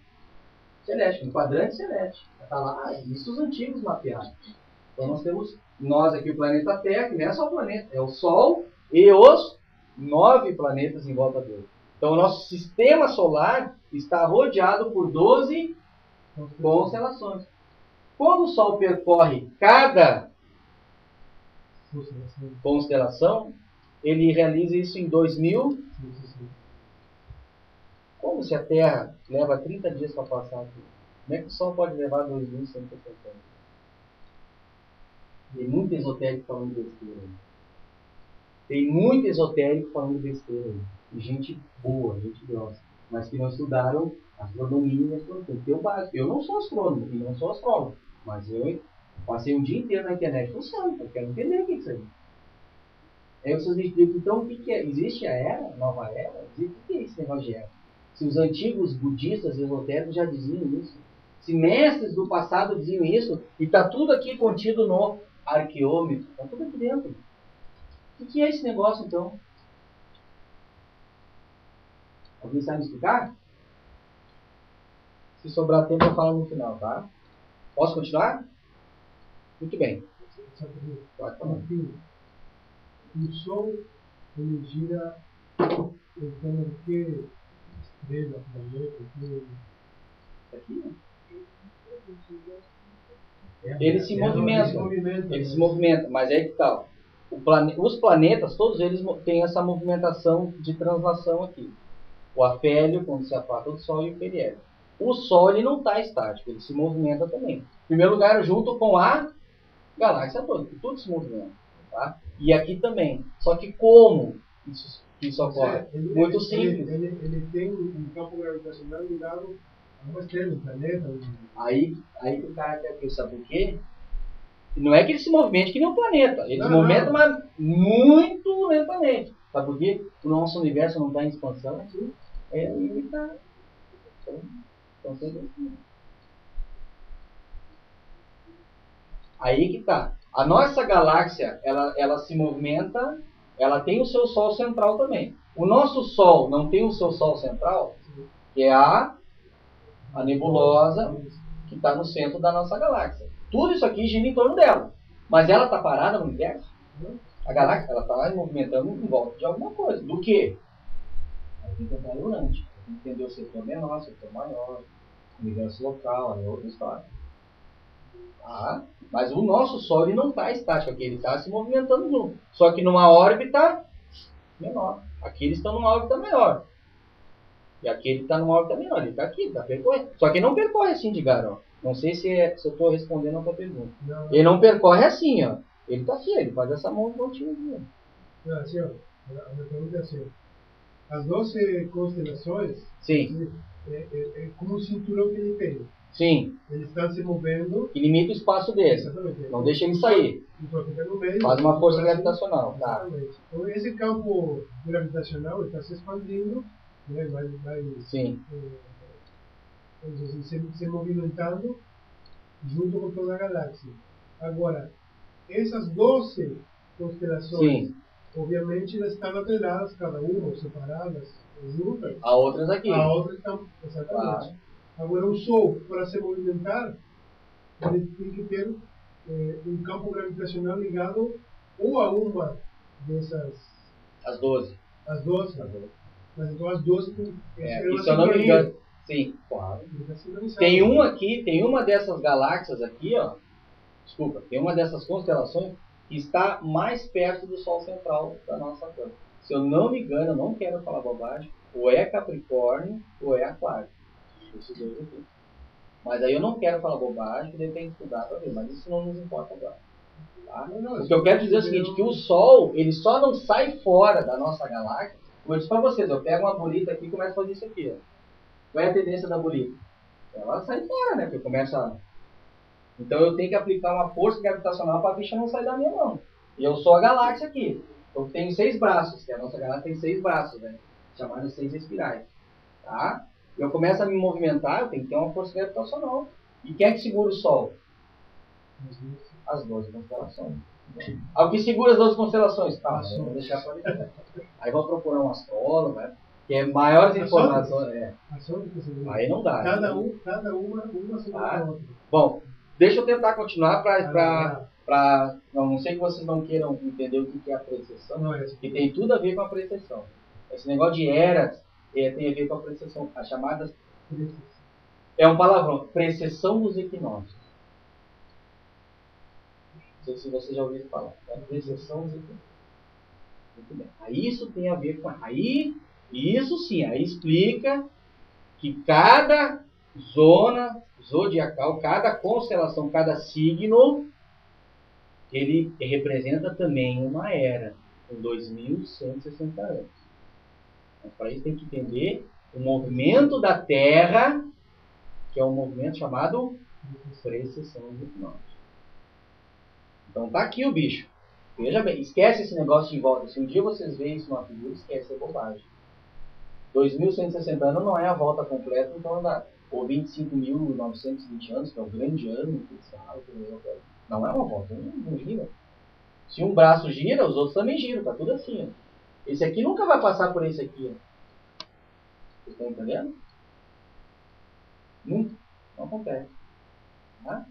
celeste, um quadrante celeste. Está lá, isso os antigos mapeados. Então nós aqui, o planeta Terra, que não é só o planeta, é o Sol e os 9 planetas em volta dele. Então o nosso sistema solar está rodeado por 12 constelações. Quando o Sol percorre cada constelação, ele realiza isso em 2000. Como se a Terra leva 30 dias para passar aqui? Como é que o Sol pode levar 2.160 anos? Tem muito esotérico falando besteira aí. Tem muito esotérico falando besteira aí. E gente boa, gente grossa. Mas que não estudaram astronomia e astronomia. Tem que ter o básico. Eu não sou astrônomo e não sou astrólogo. Mas eu passei um dia inteiro na internet funciona. Eu quero entender o que é isso aí. Aí vocês me explicam, então, o que é? Existe a era? A nova era? O que é esse negócio de era? Se os antigos budistas esotéricos já diziam isso. Se mestres do passado diziam isso. E está tudo aqui contido no arqueômetro. Está tudo aqui dentro. O que é esse negócio, então? Alguém sabe me explicar? Se sobrar tempo, eu falo no final, tá? Posso continuar? Muito bem. Pode falar. O Sol, ele gira em torno de que estrela, planeta, Aqui? Ele se movimenta. Ele se movimenta, mas é que tal? Os planetas, todos eles têm essa movimentação de translação aqui. O afélio, quando se afasta do Sol, e o periélio. O Sol ele não está estático, ele se movimenta também. Em primeiro lugar, junto com a galáxia toda, que tudo se movimenta. Tá? E aqui também. Só que como isso ocorre? Muito simples. Ele tem um campo gravitacional ligado a uma estrela, um planeta. Aí que o cara quer saber o quê? Não é que ele se movimente que nem um planeta. Ele se movimenta, mas muito lentamente. Sabe por quê? O nosso universo não está em expansão. Ele está... Então, aí que tá. A nossa galáxia, ela se movimenta, ela tem o seu Sol central também. O nosso Sol não tem o seu Sol central, que é a nebulosa que está no centro da nossa galáxia. Tudo isso aqui gira em torno dela. Mas ela está parada no universo? A galáxia ela está movimentando em volta de alguma coisa. Do que? Ela tem que entrar durante. Entender o setor menor, o setor maior, o universo local, é outra história. Tá? Mas o nosso Sol ele não está estático aqui, ele está se movimentando junto. Só que numa órbita menor. Aqui eles estão numa órbita maior. E aqui ele está numa órbita menor. Ele está aqui, está percorrendo. Só que não percorre assim de garão. Não sei se eu estou respondendo a tua pergunta. Não. Ele não percorre assim, ó. Ele está aqui, ele faz essa mão voltinha aqui. Não, assim, ó, a minha pergunta é assim. As 12 constelações Sim. É como um cinturão que ele tem. Sim. Eles estão se movendo. E limita o espaço dele. Exatamente. Não deixa ele sair. No meio, faz uma força gravitacional. Tá. Então esse campo gravitacional está se expandindo, né, Sim. Se movimentando junto com toda a galáxia. Agora, essas 12 constelações, sim, obviamente elas estão atreladas, cada uma, ou separadas, juntas. Há outras aqui. Há outras estão, exatamente. Claro. Agora, o Sol, para se movimentar, ele tem que ter um campo gravitacional ligado ou a uma dessas... As 12. As 12. Mas então as 12 tem... Isso eu não me engano. Sim, claro. Tem uma aqui, tem uma dessas galáxias aqui, ó. Desculpa, tem uma dessas constelações que está mais perto do Sol central da nossa Terra. Se eu não me engano, eu não quero falar bobagem, ou é Capricórnio ou é Aquário. Esses dois aqui. Mas aí eu não quero falar bobagem, porque tem que estudar para ver, mas isso não nos importa agora. Tá? O que eu quero dizer é o seguinte, que o Sol, ele só não sai fora da nossa galáxia. Como eu disse para vocês, eu pego uma bolita aqui e começo a fazer isso aqui. Ó. Qual é a tendência da bolita? Ela sai fora, né? Porque começa a... Então eu tenho que aplicar uma força gravitacional para a bicha não sair da minha mão. E eu sou a galáxia aqui. Eu tenho 6 braços, que a nossa galáxia tem 6 braços, né? Chamados 6 espirais. Tá? Eu começo a me movimentar, eu tenho que ter uma força gravitacional. E quem é que segura o Sol? As 12 constelações. O que segura as 12 constelações? Tá, vou deixar para ele. Aí vou procurar um astrólogo, né? Que é maiores informações. Aí não dá. Cada uma segura a outra. Bom, deixa eu tentar continuar para não sei que vocês não queiram entender o que é a precessão, que tem tudo a ver com a precessão. Esse negócio de eras tem a ver com a precessão. As chamadas... É um palavrão. Precessão dos equinócios. Não sei se vocês já ouviram falar. É a precessão dos equinócios. Muito bem. Aí isso tem a ver com... Aí, isso sim, aí explica que cada zona zodiacal, cada constelação, cada signo, ele representa também uma era, com 2160 anos. Mas para isso tem que entender o movimento da Terra, que é um movimento chamado precessão dos equinócios. Então tá aqui o bicho. Veja bem, esquece esse negócio de volta. Se um dia vocês veem isso numa figura, esquece, é bobagem. 2160 anos não é a volta completa, então dá. Ou 25.920 anos, que é o grande ano, não é uma volta, não gira. Se um braço gira, os outros também giram, tá tudo assim. Ó. Esse aqui nunca vai passar por esse aqui. Ó. Vocês estão entendendo? Nunca. Não acontece. Tá?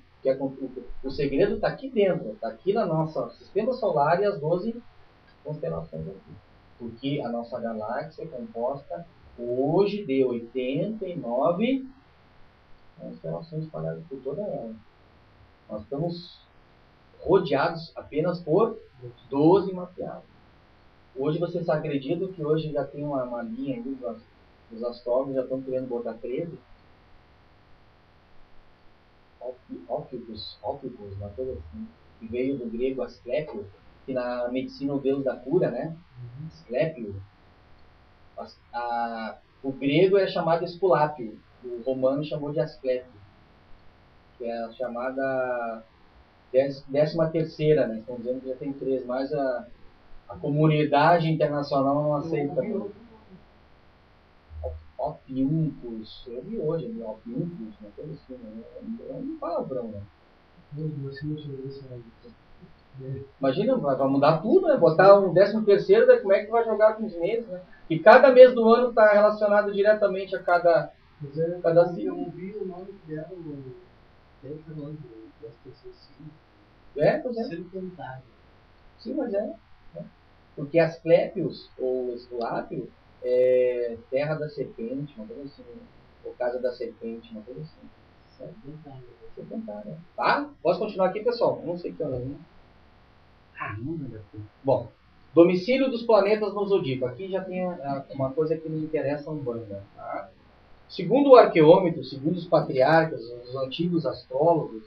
O segredo está aqui dentro, está aqui no nosso sistema solar e as 12 constelações aqui. Porque a nossa galáxia é composta hoje de 89 constelações espalhadas por toda ela. Nós estamos rodeados apenas por 12 mapeados. Hoje vocês acreditam que hoje já tem uma linha aí, os astrólogos já estão querendo botar 13? Ópticos, uma coisa assim, que veio do grego Asclépio, que na medicina é o deus da cura, né? Asclépio. O grego é chamado Esculápio, o romano chamou de Asclépio, que é a chamada 13ª, né? Estão dizendo que já tem 3, mas a comunidade internacional não aceita. Opiúncos, eu vi hoje, opiúncos, uma coisa assim, né? É um palavrão, né? Imagina, vai mudar tudo, né? Botar um 13º, daí como é que vai jogar com os meses, né? E cada mês do ano está relacionado diretamente a cada signo. Eu ouvi o nome dela no nome das pessoas sim. Pois é. Sendo cantado. Sim, mas é. Porque Asclépios, ou Esculápio, é terra da serpente, uma coisa assim. Ou casa da serpente, uma coisa assim. Serpentária. Tá? Posso continuar aqui, pessoal? Eu não sei que hora é. Bom, domicílio dos planetas no zodíaco. Aqui já tem uma coisa que me interessa um bando. Tá? Segundo o arqueômetro, segundo os patriarcas, os antigos astrólogos,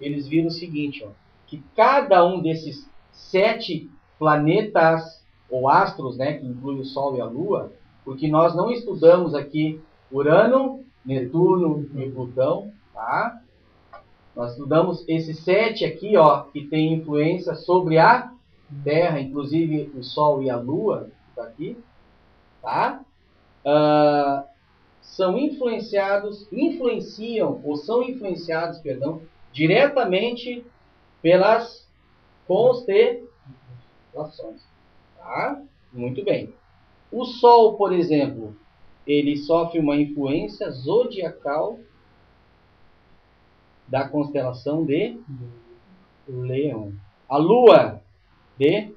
eles viram o seguinte, ó, que cada um desses 7 planetas ou astros, né, que inclui o Sol e a Lua, porque nós não estudamos aqui Urano, Netuno e Plutão, tá? Nós estudamos esses 7 aqui, ó, que tem influência sobre a Terra, inclusive o Sol e a Lua, tá aqui, tá? São influenciados, diretamente pelas constelações. Tá? Muito bem. O Sol, por exemplo, ele sofre uma influência zodiacal da constelação de Leão. A Lua de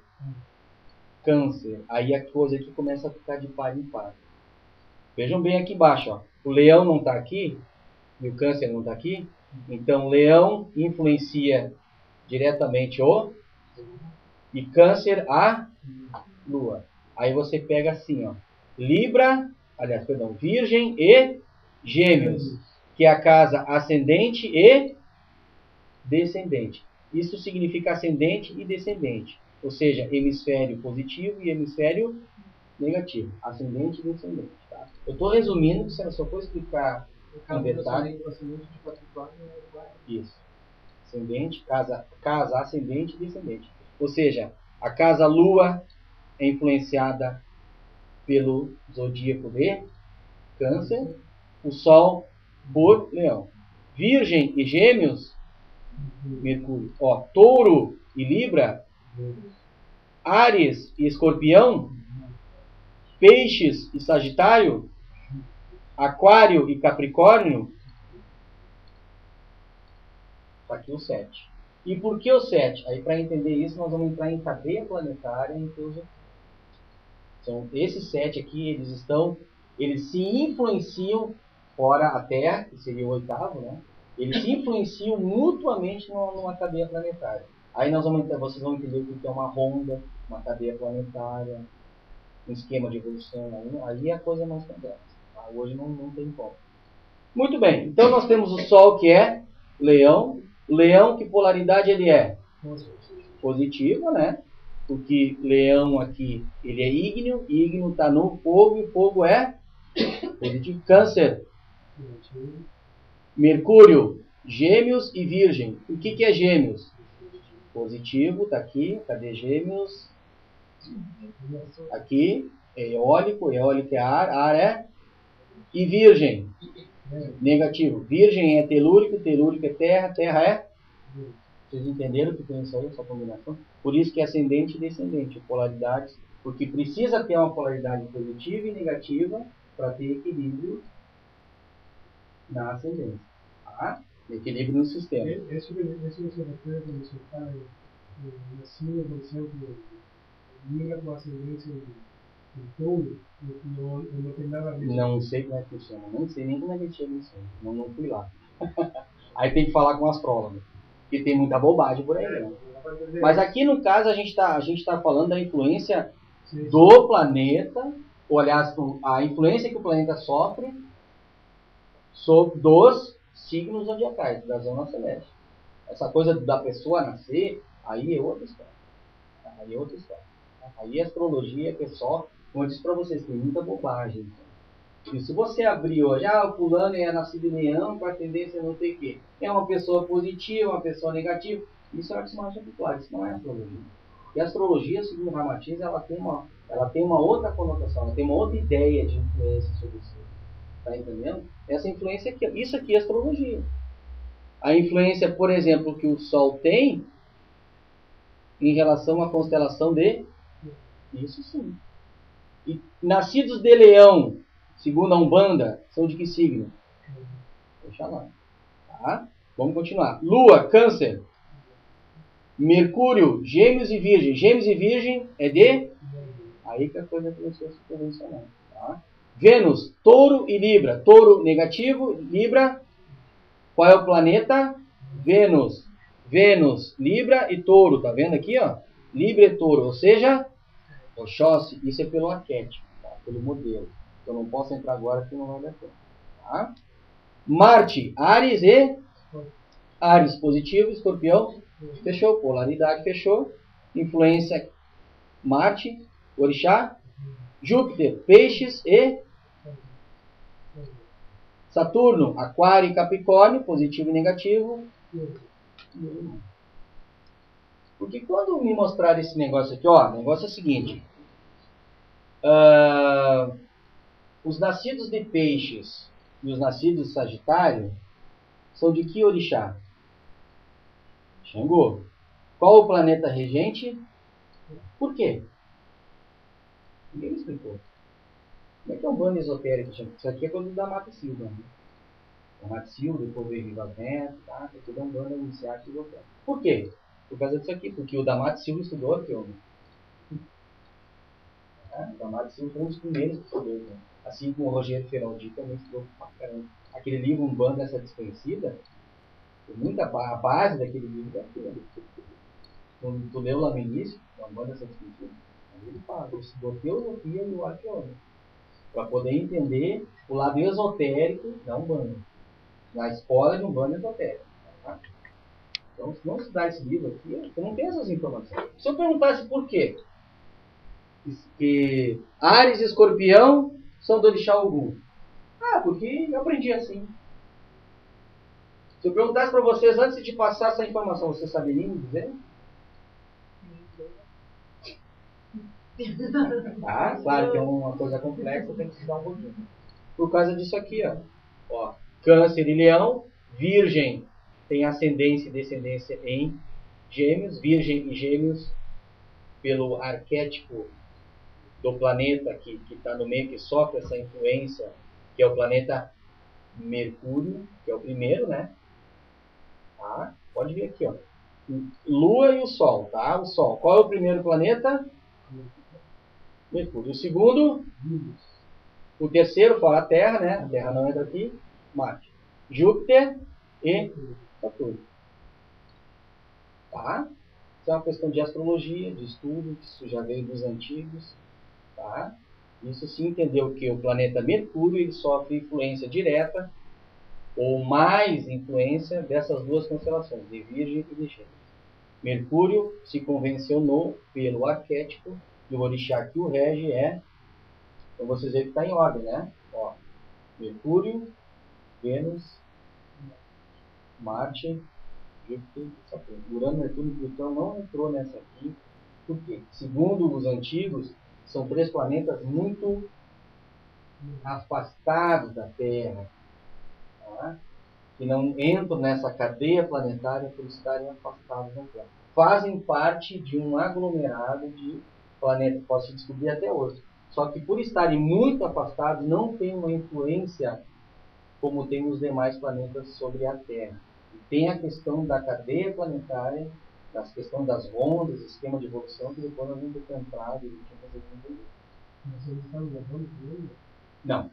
Câncer. Aí a coisa aqui começa a ficar de par em par. Vejam bem aqui embaixo, ó. O Leão não está aqui e o Câncer não está aqui. Então, Leão influencia diretamente o e Câncer a Lua. Aí você pega assim, ó, Virgem e Gêmeos, que é a casa ascendente e descendente. Isso significa ascendente e descendente, ou seja, hemisfério positivo e hemisfério negativo, ascendente e descendente. Tá? Eu estou resumindo, se eu só for explicar em detalhe. Isso. Ascendente, casa ascendente e descendente. Ou seja, a casa Lua é influenciada pelo zodíaco de Câncer, o Sol por Leão. Virgem e Gêmeos, Mercúrio. Ó, Touro e Libra, Áries e Escorpião, Peixes e Sagitário, Aquário e Capricórnio. Está aqui o 7. E por que o 7? Aí, para entender isso, nós vamos entrar em cadeia planetária em teus. Então, esses 7 aqui, eles se influenciam, fora a Terra, que seria o 8º, né? Eles se influenciam mutuamente numa cadeia planetária. Aí vocês vão entender o que é uma ronda, uma cadeia planetária, um esquema de evolução. Aí é a coisa mais complexa. Tá? Hoje não tem como. Muito bem, então nós temos o Sol, que é Leão. Leão, que polaridade ele é? Positiva, né? Porque Leão aqui, ele é ígneo. Ígneo está no fogo e o fogo é positivo. Câncer. Mercúrio, Gêmeos e Virgem. O que é Gêmeos? Positivo, está aqui. Cadê Gêmeos? Aqui, é eólico. Eólico é ar é. E Virgem? Negativo. Virgem é telúrico, telúrico é terra, terra é. Vocês entenderam o que tem isso aí, essa combinação? Por isso que é ascendente e descendente, polaridades, porque precisa ter uma polaridade positiva e negativa para ter equilíbrio na ascendência. Tá? Equilíbrio no sistema. Esse você fala assim, por exemplo, liga com a ascendência do touro, não tem nada a ver. Não sei como é que funciona, não sei nem como é que chega nisso. Não fui lá. Aí tem que falar com o astrólogo, que tem muita bobagem por aí. Né? Mas aqui no caso a gente tá falando da influência do planeta, ou aliás, a influência que o planeta sofre dos signos zodiacais, da zona celeste. Essa coisa da pessoa nascer, aí é outra história. Aí a astrologia, pessoal, como eu disse para vocês, tem muita bobagem. E se você abrir hoje, o fulano é nascido em leão com a tendência a não sei o quê. É uma pessoa positiva, uma pessoa negativa. Isso é axiologia popular, isso não é astrologia. E a astrologia, segundo Ramatiz, ela tem uma outra conotação, ela tem uma outra ideia de influência sobre o ser. Tá entendendo? Essa influência aqui, isso aqui é astrologia. A influência, por exemplo, que o Sol tem em relação à constelação de... Isso sim. E nascidos de leão, segundo a Umbanda, são de que signo? Deixa lá. Tá? Vamos continuar. Lua, Câncer. Mercúrio, Gêmeos e Virgem. Gêmeos e Virgem é de... Aí que a coisa começou a se convencionar. Tá? Vênus, Touro e Libra. Touro negativo, Libra. Qual é o planeta? Vênus. Vênus, Libra e Touro. Tá vendo aqui, ó? Libra e Touro. Ou seja, Oxóssi, isso é pelo arquétipo, tá? Pelo modelo. Eu não posso entrar agora porque não vai dar tempo. Tá? Marte, Áries e... Áries positivo, Escorpião. Fechou. Polaridade, fechou. Influência, Marte, Orixá. Júpiter, Peixes e... Saturno, Aquário e Capricórnio, positivo e negativo. Porque quando me mostrar esse negócio aqui, ó, o negócio é o seguinte. Os nascidos de Peixes e os nascidos de Sagitário são de que orixá? Xangô. Qual o planeta regente? Por quê? Ninguém me explicou. Como é que é um bando esotérico? Isso aqui é quando da Mata Silva. Né? O Mata Silva, depois veio Rivas Neto, tá? Isso aqui é um bando iniciático esotérico. Por quê? Por causa disso aqui. Porque o da Mata Silva estudou arqueólogo. O da Mata Silva foi um dos primeiros que estudou. Né? Assim como o Rogério Feraldi também estudou pra caramba. Aquele livro Umbanda Essa Desconhecida, a base daquele livro é aquilo. Quando tu leu lá no início, a Umbanda Essa Desconhecida, ele fala, eu estudou teosofia e o arqueólogo. Para poder entender o lado esotérico da Umbanda. Na escola de Umbanda esotérica. Tá? Então, se não estudar esse livro aqui, você não tem essas informações. Se eu perguntasse por quê? Que Áries e Escorpião são do orixá Ogum. Porque eu aprendi assim. Se eu perguntasse para vocês antes de passar essa informação, vocês saberiam me dizer? Claro que é uma coisa complexa, tem que estudar um pouquinho. Por causa disso aqui, ó. Câncer e Leão, Virgem tem ascendência e descendência em Gêmeos, Virgem e Gêmeos pelo arquétipo do planeta que está no meio, que sofre essa influência, que é o planeta Mercúrio, que é o primeiro, né? Tá? Pode ver aqui, ó. Lua e o Sol, tá? O Sol. Qual é o primeiro planeta? Mercúrio. O segundo? O terceiro, fora a Terra, né? A Terra não entra aqui. Marte. Júpiter e Saturno. Tá? Isso é uma questão de astrologia, de estudo, isso já veio dos antigos. Tá? Isso se entendeu que o planeta Mercúrio ele sofre influência direta ou mais influência dessas duas constelações, de Virgem e de Gêmeos. Mercúrio se convencionou pelo arquétipo e o orixá que o rege é... Então vocês veem que está em ordem, né? Ó, Mercúrio, Vênus, Marte, Júpiter, Saturno. Urano, Netuno e Plutão não entrou nessa aqui. Por quê? Segundo os antigos, são três planetas muito afastados da Terra. Tá? Que não entram nessa cadeia planetária por estarem afastados da Terra. Fazem parte de um aglomerado de planetas, pode se descobrir até hoje. Só que por estarem muito afastados, não tem uma influência como tem os demais planetas sobre a Terra. E tem a questão da cadeia planetária, a questão das ondas, esquema de evolução, que depois nós vamos entrar e fazer entender. Mas eles estão levando ele? Não.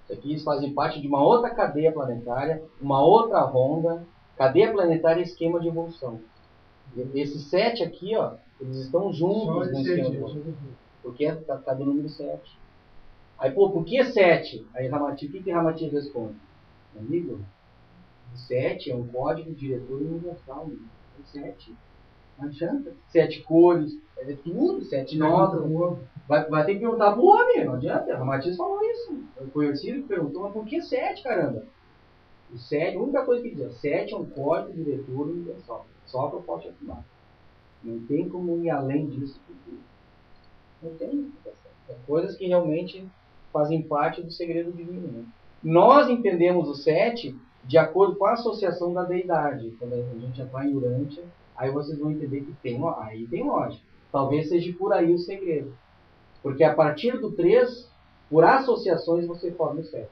Isso aqui eles fazem parte de uma outra cadeia planetária, uma outra ronda. Cadeia planetária e esquema de evolução. E esses 7 aqui, ó, eles estão juntos no esquema de evolução. Porque está do número 7. Aí, por que 7? Aí, Ramatiz, o que Ramatiz responde? Amigo, 7 é um código diretor universal. É 7. Não adianta. 7 cores, é tudo, 7 notas. Vai ter que perguntar pro homem, não adianta. O Matias falou isso. Foi o Ciro que perguntou, mas por que 7, caramba? O 7, a única coisa que ele diz, 7 é um código de leitura universal. Só para o pote afirmar. Não tem como ir além disso. Não tem. É coisas que realmente fazem parte do segredo divino. Né? Nós entendemos o 7 de acordo com a associação da deidade. Quando a gente entrar em Urântia, aí vocês vão entender que aí tem lógica. Talvez seja por aí o segredo. Porque a partir do 3, por associações, você forma o 7.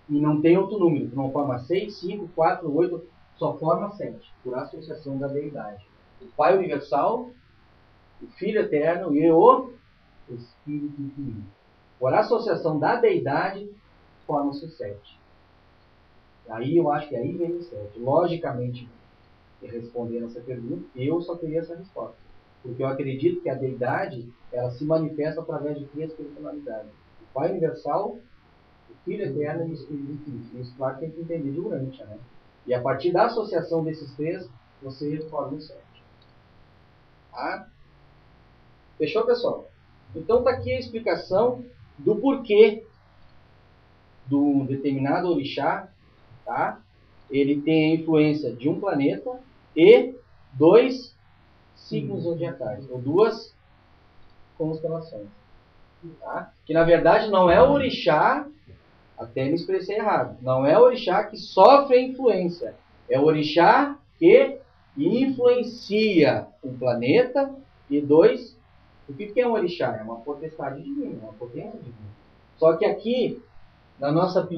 E não tem outro número. Não forma 6, 5, 4, 8, só forma 7. Por associação da deidade. O Pai Universal, o Filho Eterno e o Espírito Infinito. Por associação da deidade, forma-se o 7. Aí eu acho que aí vem o 7. Logicamente, respondendo essa pergunta, eu só teria essa resposta. Porque eu acredito que a deidade, ela se manifesta através de 3 personalidades. O Pai Universal, o Filho Eterno e o Espírito Infinito. Isso, claro, tem que entender de Urântia, né? E a partir da associação desses 3, você forma o 7. Tá? Fechou, pessoal? Então está aqui a explicação do porquê do determinado orixá, tá? Ele tem a influência de um planeta e 2 signos zodiacais, ou 2 constelações. Tá? Que na verdade não é o orixá, até me expressei errado, não é o orixá que sofre a influência, é o orixá que influencia um planeta e 2. O que é um orixá? É uma potestade divina, uma potência divina. Só que aqui, na nossa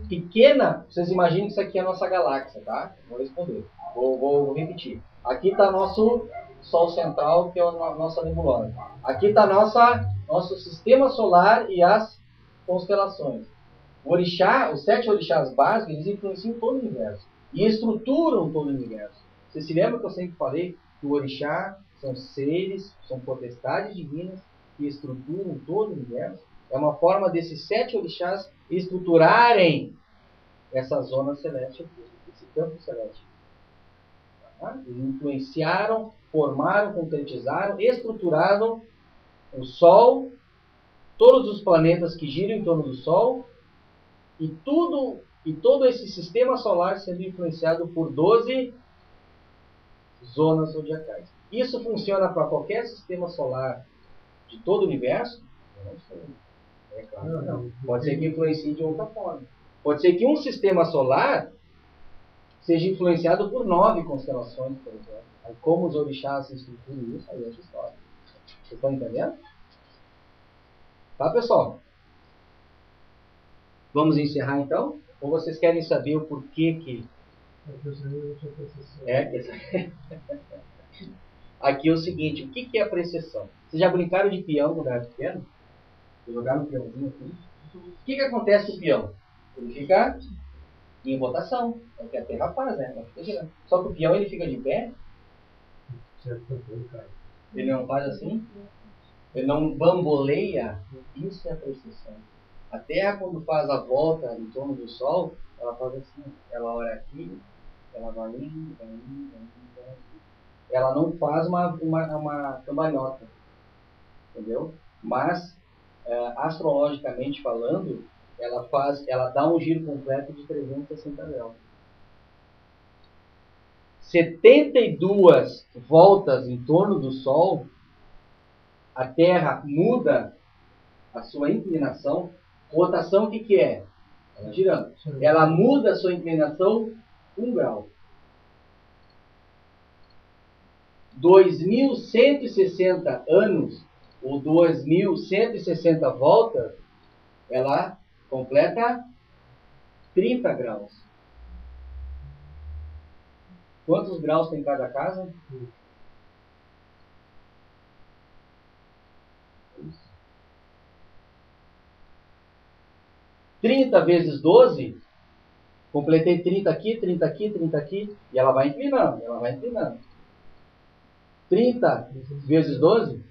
pequena, vocês imaginam que isso aqui é a nossa galáxia, tá? Vou responder. Vou repetir. Aqui está nosso Sol central, que é a nossa nebulosa. Aqui está nosso sistema solar e as constelações. O orixá, os 7 orixás básicos, eles influenciam todo o universo. E estruturam todo o universo. Você se lembra que eu sempre falei que o orixá são seres, são potestades divinas que estruturam todo o universo? É uma forma desses 7 orixás estruturarem essa zona celeste, esse campo celeste. Eles influenciaram, formaram, concretizaram, estruturaram o Sol, todos os planetas que giram em torno do Sol, e todo esse sistema solar sendo influenciado por 12 zonas zodiacais. Isso funciona para qualquer sistema solar de todo o universo? Não sei. É claro que não. Pode ser que influencie de outra forma. Pode ser que um sistema solar seja influenciado por 9 constelações, por exemplo. Aí, como os orixás se estruturam isso, aí é outra história. Vocês estão entendendo? Tá, pessoal? Vamos encerrar então? Ou vocês querem saber o porquê que... Aqui é o seguinte, o que é a precessão? Vocês já brincaram de peão quando era pequeno? Jogaram um peãozinho aqui? O que acontece com o peão? Ele fica em rotação. É o que a Terra faz, né? Ela fica girando. Só que o peão ele fica de pé. Ele não faz assim. Ele não bamboleia. Isso é a precessão. A Terra, quando faz a volta em torno do Sol, ela faz assim. Ela olha aqui, ela vai indo, vai indo, vai indo, vai indo. Ela não faz uma cambalhota. Entendeu? Mas, astrologicamente falando, ela dá um giro completo de 360 graus. 72 voltas em torno do Sol, a Terra muda a sua inclinação. Rotação, o que é? Ela girando. Ela muda a sua inclinação 1 grau. 2.160 anos, ou 2.160 voltas, ela completa 30 graus. Quantos graus tem cada casa? 30 vezes 12, completei 30 aqui, 30 aqui, 30 aqui, e ela vai inclinando, ela vai inclinando. 30 vezes 12?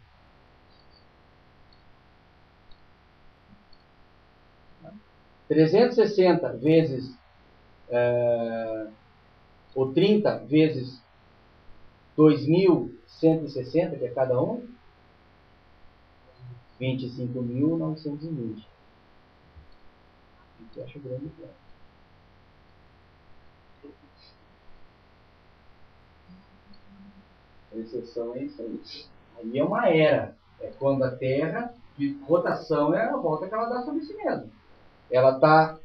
...360 vezes Ou 30 vezes 2.160, que é cada um, 25.920. Eu acho grande plano. A exceção é isso aí. Aí é uma era. É quando a Terra, de rotação, é a volta que ela dá sobre si mesma. Ela está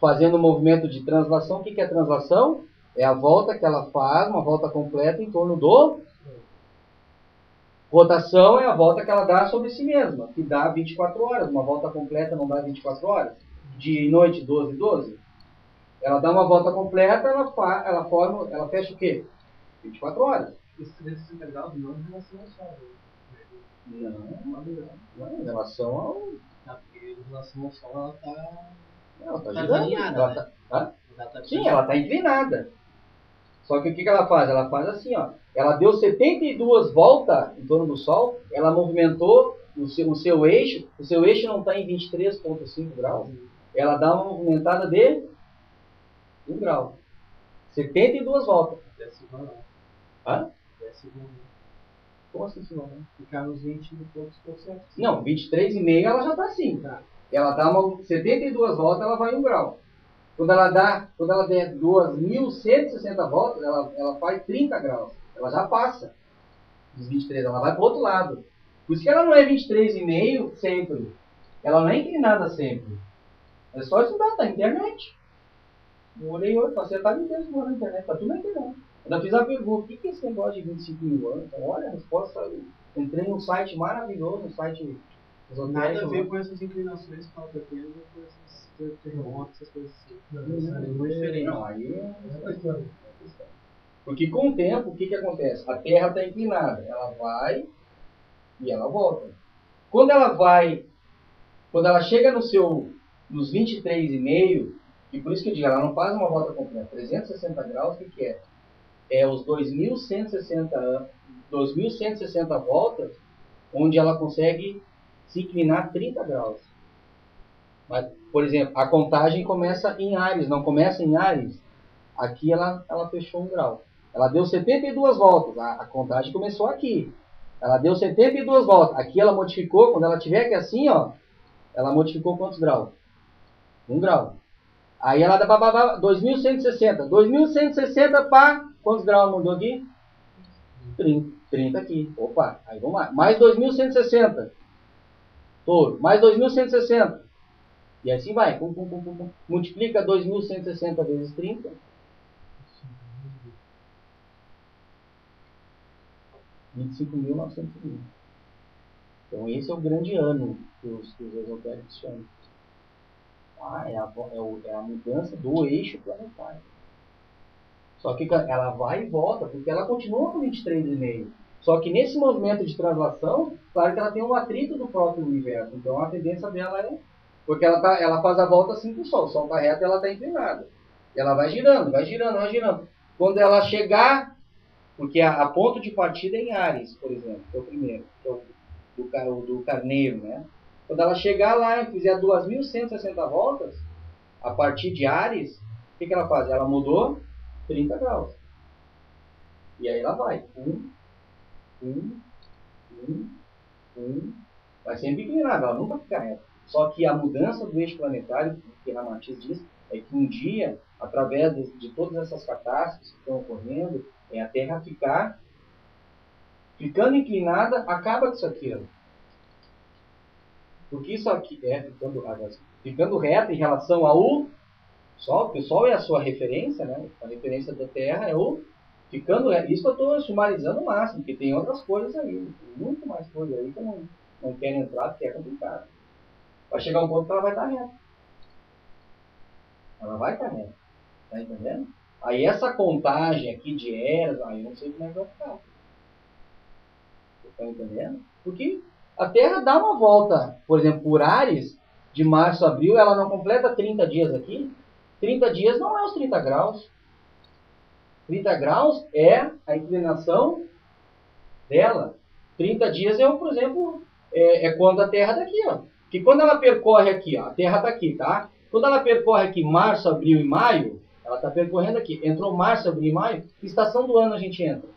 fazendo um movimento de translação. O que é translação? É a volta que ela faz, uma volta completa em torno do... Rotação é a volta que ela dá sobre si mesma, que dá 24 horas. Uma volta completa não dá 24 horas. Dia e noite, 12 e 12. Ela dá uma volta completa, ela fecha o quê? 24 horas. Isso 360 graus não em relação ao Sol. Não, em relação ao... Porque em relação ao Sol ela Ela está tá girando. alinhada, Ela né? tá... ela tá Sim, ela está inclinada. Só que o que ela faz? Ela faz assim, ó. Ela deu 72 voltas em torno do Sol, ela movimentou o seu eixo. O seu eixo não está em 23,5 graus. Ela dá uma movimentada de 1 grau. 72 voltas. desce igual não. Hã? Desce igual não. Como assim, senhor? Ficar nos 20 e poucos por cento. Não, 23,5 ela já está assim. Tá. Ela dá 72 voltas, ela vai em 1 grau. Quando ela der 2.160 voltas, ela faz 30 graus. Ela já passa dos 23, ela vai para o outro lado. Por isso que ela não é 23,5 sempre. Ela não é inclinada sempre. É só estudar, tá na internet. Eu olhei hoje, passei a tarde inteira estudando na internet, tá tudo na internet. Ainda fiz a pergunta, o que é esse negócio de 25 mil anos? Então, olha, a resposta saiu. Entrei num site maravilhoso, um site esotérico. Nada a ver com essas inclinações que ela pretende, com esses terremotos, essas coisas assim. Não é diferente. Não, aí é... Porque com o tempo, o que acontece? A Terra está inclinada, ela vai e ela volta. Quando ela chega nos 23,5, e por isso que eu digo, ela não faz uma volta completa, 360 graus, o que é? É os 2.160 voltas, onde ela consegue se inclinar 30 graus. Mas, por exemplo, a contagem começa em Áries, não começa em Áries. Aqui ela fechou 1 grau. Ela deu 72 voltas, a contagem começou aqui. Ela deu 72 voltas. Aqui ela modificou, quando ela tiver aqui assim, ó, ela modificou quantos graus? 1 grau. Aí ela dá 2.160. 2.160 para quantos graus mudou aqui? 30 aqui. Opa, aí vamos lá. Mais 2.160. Touro. Mais 2.160. E assim vai. Multiplica 2.160 vezes 30. 25.920. Então esse é o grande ano que os esotéricos chamam. É a mudança do eixo planetário. Só que ela vai e volta, porque ela continua com 23,5. Só que nesse movimento de translação, claro que ela tem um atrito do próprio universo. Então a tendência dela é... Porque ela faz a volta assim com o Sol. O Sol está reto e ela está inclinada. E ela vai girando, vai girando, vai girando. Quando ela chegar... Porque a ponto de partida é em Áries, por exemplo, que é o primeiro, que é o do Carneiro, né? Quando ela chegar lá e fizer 2.160 voltas, a partir de Áries, o que ela faz? Ela mudou 30 graus. E aí ela vai. Vai sempre inclinada, ela nunca fica reta. Só que a mudança do eixo planetário, que Ramatiz diz, é que um dia, através de todas essas catástrofes que estão ocorrendo, a Terra ficando inclinada, acaba com isso aqui. Porque isso aqui ficando reta em relação ao Sol, porque o Sol é a sua referência, né? A referência da Terra é o ficando reto. Isso eu estou sumarizando o máximo, porque tem outras coisas aí, tem muito mais coisa aí que eu não quero entrar, porque é complicado. Vai chegar um ponto que ela vai estar reta. Ela vai estar reta. Tá entendendo? Aí essa contagem aqui de eras, aí eu não sei como é que vai ficar. Você está entendendo? Porque a Terra dá uma volta, por exemplo, por Áries, de março a abril, ela não completa 30 dias aqui. 30 dias não é os 30 graus. 30 graus é a inclinação dela. 30 dias é, por exemplo, quando a Terra está aqui, ó. Que quando ela percorre aqui, ó, a Terra está aqui, tá? Quando ela percorre aqui março, abril e maio, Ela está percorrendo aqui. Entrou março, abril e maio. Que estação do ano a gente entra?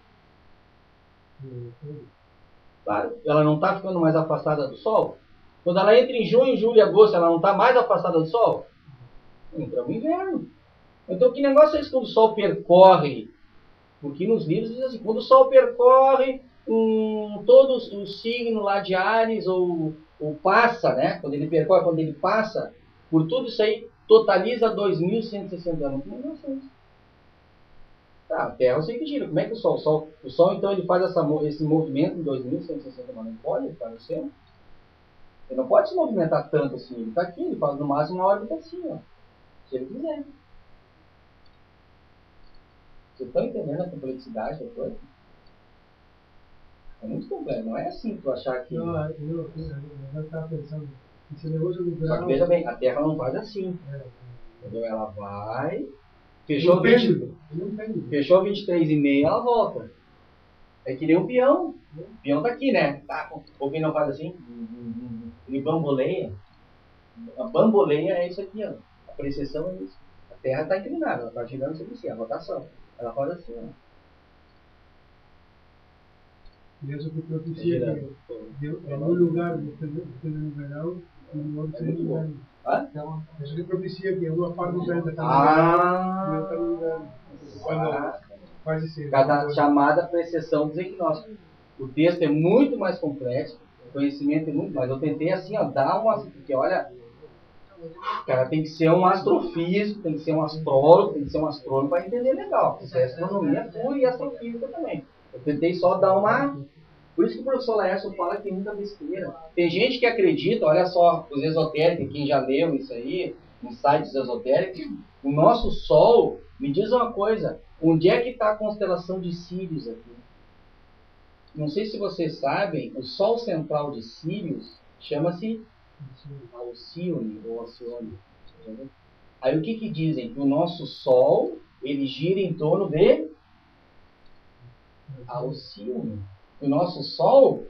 Claro, ela não está ficando mais afastada do Sol. Quando ela entra em junho, julho e agosto, ela não está mais afastada do Sol? Entra no inverno. Então, que negócio é esse quando o Sol percorre? Porque nos livros diz assim, quando o Sol percorre todos os signos lá de Áries, ou passa, né? Quando ele percorre, quando ele passa, por tudo isso aí, totaliza 2160 anos. Que negócio é isso? Tá, a Terra eu sei que gira. Como é que o Sol? O Sol então, ele faz esse movimento em 2160 anos. Não pode, ele está no centro. Ele não pode se movimentar tanto assim. Ele está aqui, ele faz no máximo uma órbita assim, ó. Se ele quiser. Vocês estão entendendo a complexidade da coisa? É muito complexo, não é assim tu achar que... Não, eu estava pensando, esse negócio do grau... Só que veja bem, a Terra não faz assim. Entendeu? Ela vai... Fechou 23,5, ela volta. É que nem um peão. O peão tá aqui, né? Tá, o peão não faz assim. Ele bamboleia. A bamboleia é isso aqui, ó. A precessão é isso. A Terra está inclinada, ela está girando sobre si, a rotação. Ela faz assim, ó. Deus que propicia que em um lugar do verão e no outro seja inverno. Deus que propicia que uma parte do planeta está no verão e outra no inverno. Faz isso. Cada chamada precessão dos equinócios. O texto é muito mais complexo, o conhecimento é muito mais. Eu tentei assim, ó, dar uma... Porque olha, cara, tem que ser um astrofísico, tem que ser um astrólogo, tem que ser um astrônomo para entender legal. Isso é astronomia pura e astrofísica também. Eu tentei só dar uma... Por isso que o professor Laércio fala que tem muita besteira. Tem gente que acredita, olha só, os esotéricos, quem já leu isso aí, nos sites esotéricos, o nosso Sol, me diz uma coisa, onde é que está a constelação de Sírius aqui? Não sei se vocês sabem, o Sol central de Sírius chama-se Alcione, ou Alcione. Aí o que dizem? Que o nosso Sol, ele gira em torno de Alcione. O nosso Sol,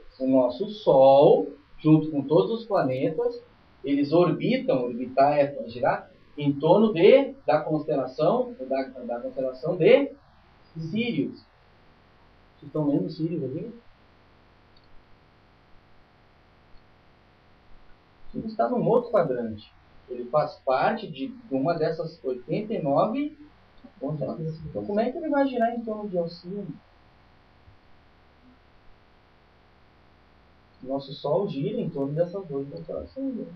junto com todos os planetas, eles orbitar é girar em torno da constelação de Sírius. Vocês estão lendo Sírius aqui? Sírius está num outro quadrante. Ele faz parte de uma dessas 89 constelações. Então como é que ele vai girar em torno de Alcione? Nosso Sol gira em torno dessas duas constelações.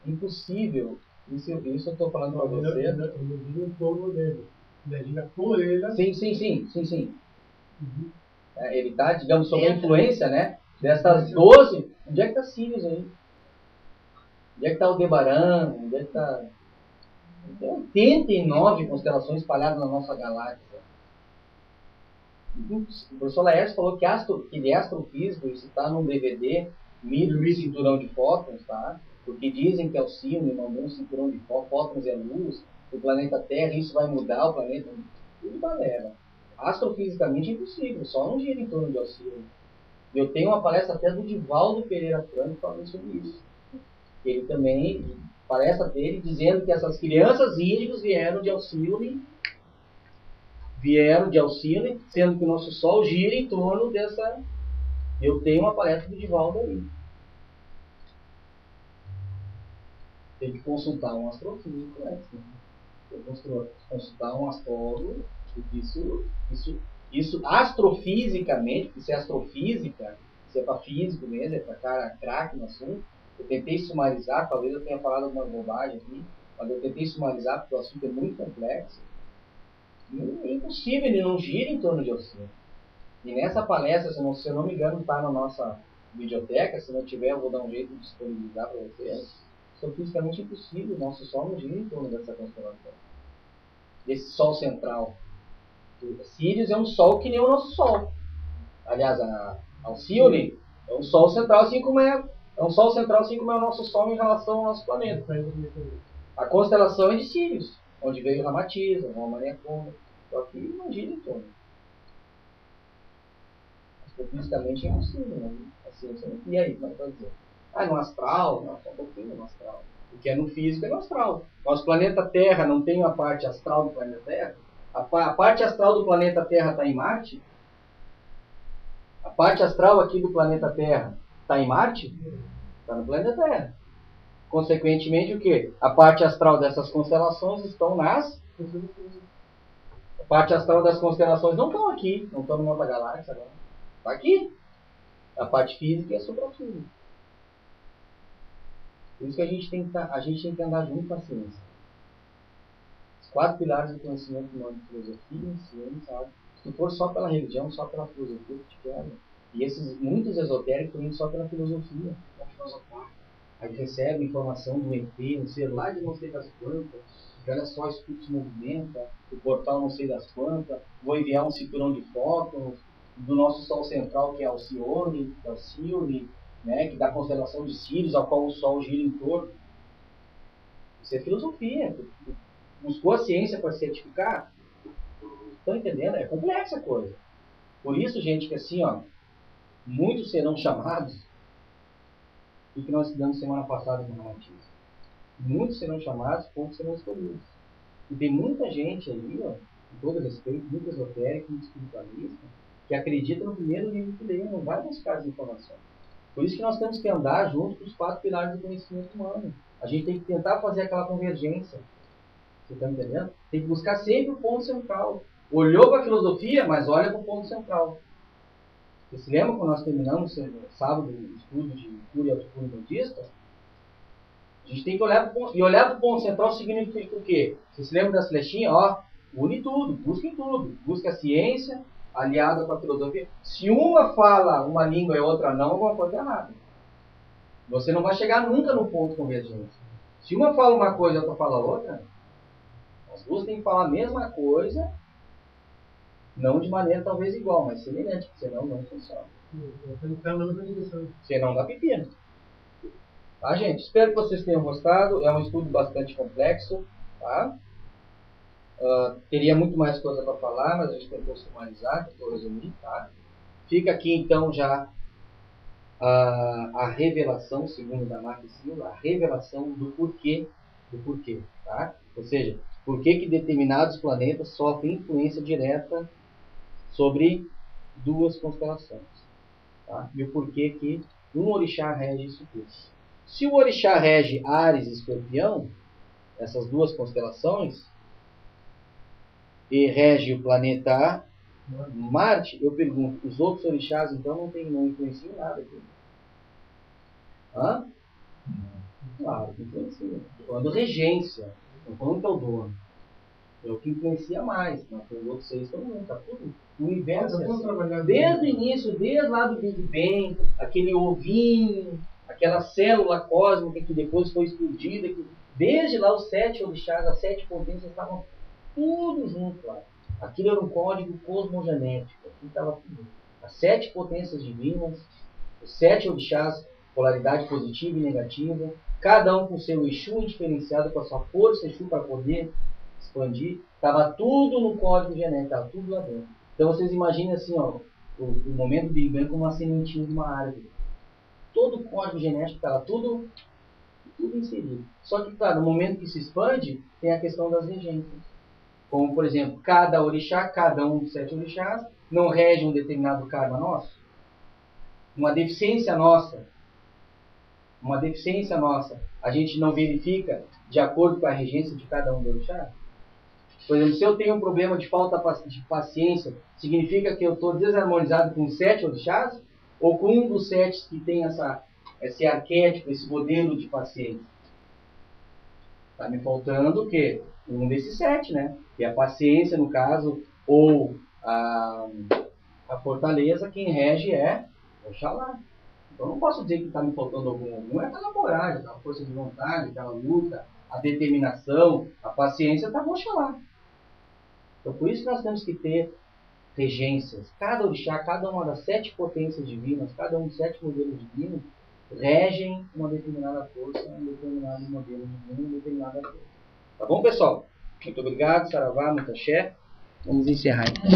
Impossível. Isso eu estou falando para você. Ele gira em torno dele. Ele gira por ele. Sim. Uhum. Ele está, digamos, sob a influência, né? Dessas 12. Onde é que está Sírius aí? Onde é que está o Aldebaran? Onde é que está... Tem 89 constelações espalhadas na nossa galáxia. O professor Laércio falou que ele é astrofísico, isso está num DVD, Mito e Cinturão de Fótons, tá? Porque dizem que Alcione mandou um cinturão de fótons e a luz, o planeta Terra, isso vai mudar o planeta. Tudo galera. Astrofisicamente é impossível, só não gira em torno de Alcione. Eu tenho uma palestra até do Divaldo Pereira Franco falando sobre isso. Ele também, palestra dele, dizendo que essas crianças índigas vieram de Alcione, sendo que o nosso Sol gira em torno dessa... Eu tenho uma palestra do Divaldo aí. Tem que consultar um astrofísico, né? Tem que consultar um astrólogo, porque isso astrofisicamente, isso é astrofísica, isso é para físico mesmo, é para cara craque no assunto. Eu tentei sumarizar, talvez eu tenha falado alguma bobagem aqui, mas eu tentei sumarizar porque o assunto é muito complexo. É impossível, ele não gira em torno de Alcione. E nessa palestra, se eu não me engano, está na nossa biblioteca. Se não tiver, eu vou dar um jeito de disponibilizar para vocês. Astrofisicamente impossível, o nosso Sol não gira em torno dessa constelação. Desse Sol central. Sírius é um Sol que nem o nosso Sol. Aliás, a Alcione é um Sol central, assim como é um Sol central, assim como é o nosso Sol em relação ao nosso planeta. A constelação é de Sírius, onde veio Ramatiza, Roma Neacona. Só que não gira em torno. Astrofisicamente é impossível, né? Assim, e aí, como é que vai dizer? No astral? Não, só um pouquinho no astral. O que é no físico é no astral. Nosso planeta Terra não tem a parte astral do planeta Terra? A parte astral do planeta Terra está em Marte? A parte astral aqui do planeta Terra está em Marte? Está no planeta Terra. Consequentemente, o quê? A parte astral dessas constelações estão nas... A parte astral das constelações não estão aqui, não estão numa outra galáxia agora. Está aqui. A parte física é suprafísica. Por isso que a gente tem que andar junto com a ciência. Os 4 pilares do conhecimento humano: filosofia, ciência, arte. Se não for só pela religião, só pela filosofia que te quebra. E esses muitos esotéricos vêm só pela filosofia. Aí recebe informação do ET, um ser lá de não sei das quantas, que olha só, escuta se movimenta, o portal não sei das quantas, vou enviar um cinturão de fótons do nosso Sol central, que é Alcione, né, que dá a constelação de Sírios, ao qual o Sol gira em torno. Isso é filosofia. Buscou a ciência para certificar? Estão entendendo? É complexa a coisa. Por isso, gente, que assim, ó, muitos serão chamados, e que nós estudamos semana passada no Ramatiz. Muitos serão chamados, poucos serão escolhidos. E tem muita gente aí, ó, com todo respeito, muito esotérico, muito espiritualista, que acredita no primeiro livro que lê, não vai buscar as informações. Por isso que nós temos que andar junto com os 4 pilares do conhecimento humano. A gente tem que tentar fazer aquela convergência. Você está entendendo? Tem que buscar sempre o ponto central. Olhou para a filosofia, mas olha para o ponto central. Você se lembra quando nós terminamos sábado o estudo de cura e autocura budista? A gente tem que olhar para o ponto. E olhar para o ponto central significa o quê? Você se lembra das flechinhas? Ó, une tudo, busca em tudo. Busca a ciência aliada com a filosofia. Se uma fala uma língua e a outra não, alguma coisa errada. Você não vai chegar nunca no ponto convergente. Se uma fala uma coisa e a outra fala outra, as duas têm que falar a mesma coisa, não de maneira talvez igual, mas semelhante, senão não funciona. Senão dá pepino. Tá, gente? Espero que vocês tenham gostado. É um estudo bastante complexo. Tá? Teria muito mais coisa para falar, mas a gente tentou sumarizar, tentou resumir. Tá? Fica aqui então já a revelação, segundo Damar Silva, a revelação do porquê. Tá? Ou seja, por que determinados planetas sofrem influência direta sobre 2 constelações. Tá? E o porquê que um orixá rege isso tudo. Se o orixá rege Áries e Escorpião, essas 2 constelações, e rege o planeta Marte, eu pergunto, os outros orixás então não influenciam nada aqui? Hã? Claro que influencia. Estou falando regência, não estou falando que é o dono. É o que influencia mais. Mas os outros 6 também, tá tudo. O universo é assim. Desde o início, desde lá do Big Bang, aquele ovinho, aquela célula cósmica que depois foi explodida, desde lá os 7 orixás, as 7 potências estavam tudo junto lá. Aquilo era um código cosmogenético. Aqui estava tudo. As 7 potências divinas, os 7 orixás, polaridade positiva e negativa, cada um com seu Exu diferenciado, com a sua força Exu para poder expandir. Estava tudo no código genético, estava tudo lá dentro. Então vocês imaginem assim, ó, o momento do Big Bang como uma sementinha de uma árvore. Todo o código genético estava tudo inserido. Só que, claro, no momento que se expande, tem a questão das regências. Como, por exemplo, cada orixá, cada um dos 7 orixás, não rege um determinado karma nosso. Uma deficiência nossa, a gente não verifica de acordo com a regência de cada um dos orixás. Por exemplo, se eu tenho um problema de falta de paciência, significa que eu estou desarmonizado com os 7 orixás? Ou com um dos 7 que tem esse arquétipo, esse modelo de paciência? Está me faltando o quê? Um desses 7, né? Que é a paciência, no caso, ou a fortaleza, quem rege é Oxalá. Então não posso dizer que está me faltando algum. É aquela coragem, aquela força de vontade, aquela luta, a determinação, a paciência, está com Oxalá. Então por isso que nós temos que ter regências. Cada orixá, cada uma das 7 potências divinas, cada um dos 7 modelos divinos, regem uma determinada força, um determinado modelo divino, uma determinada força. Tá bom, pessoal? Muito obrigado, saravá, muito axé. Vamos encerrar então.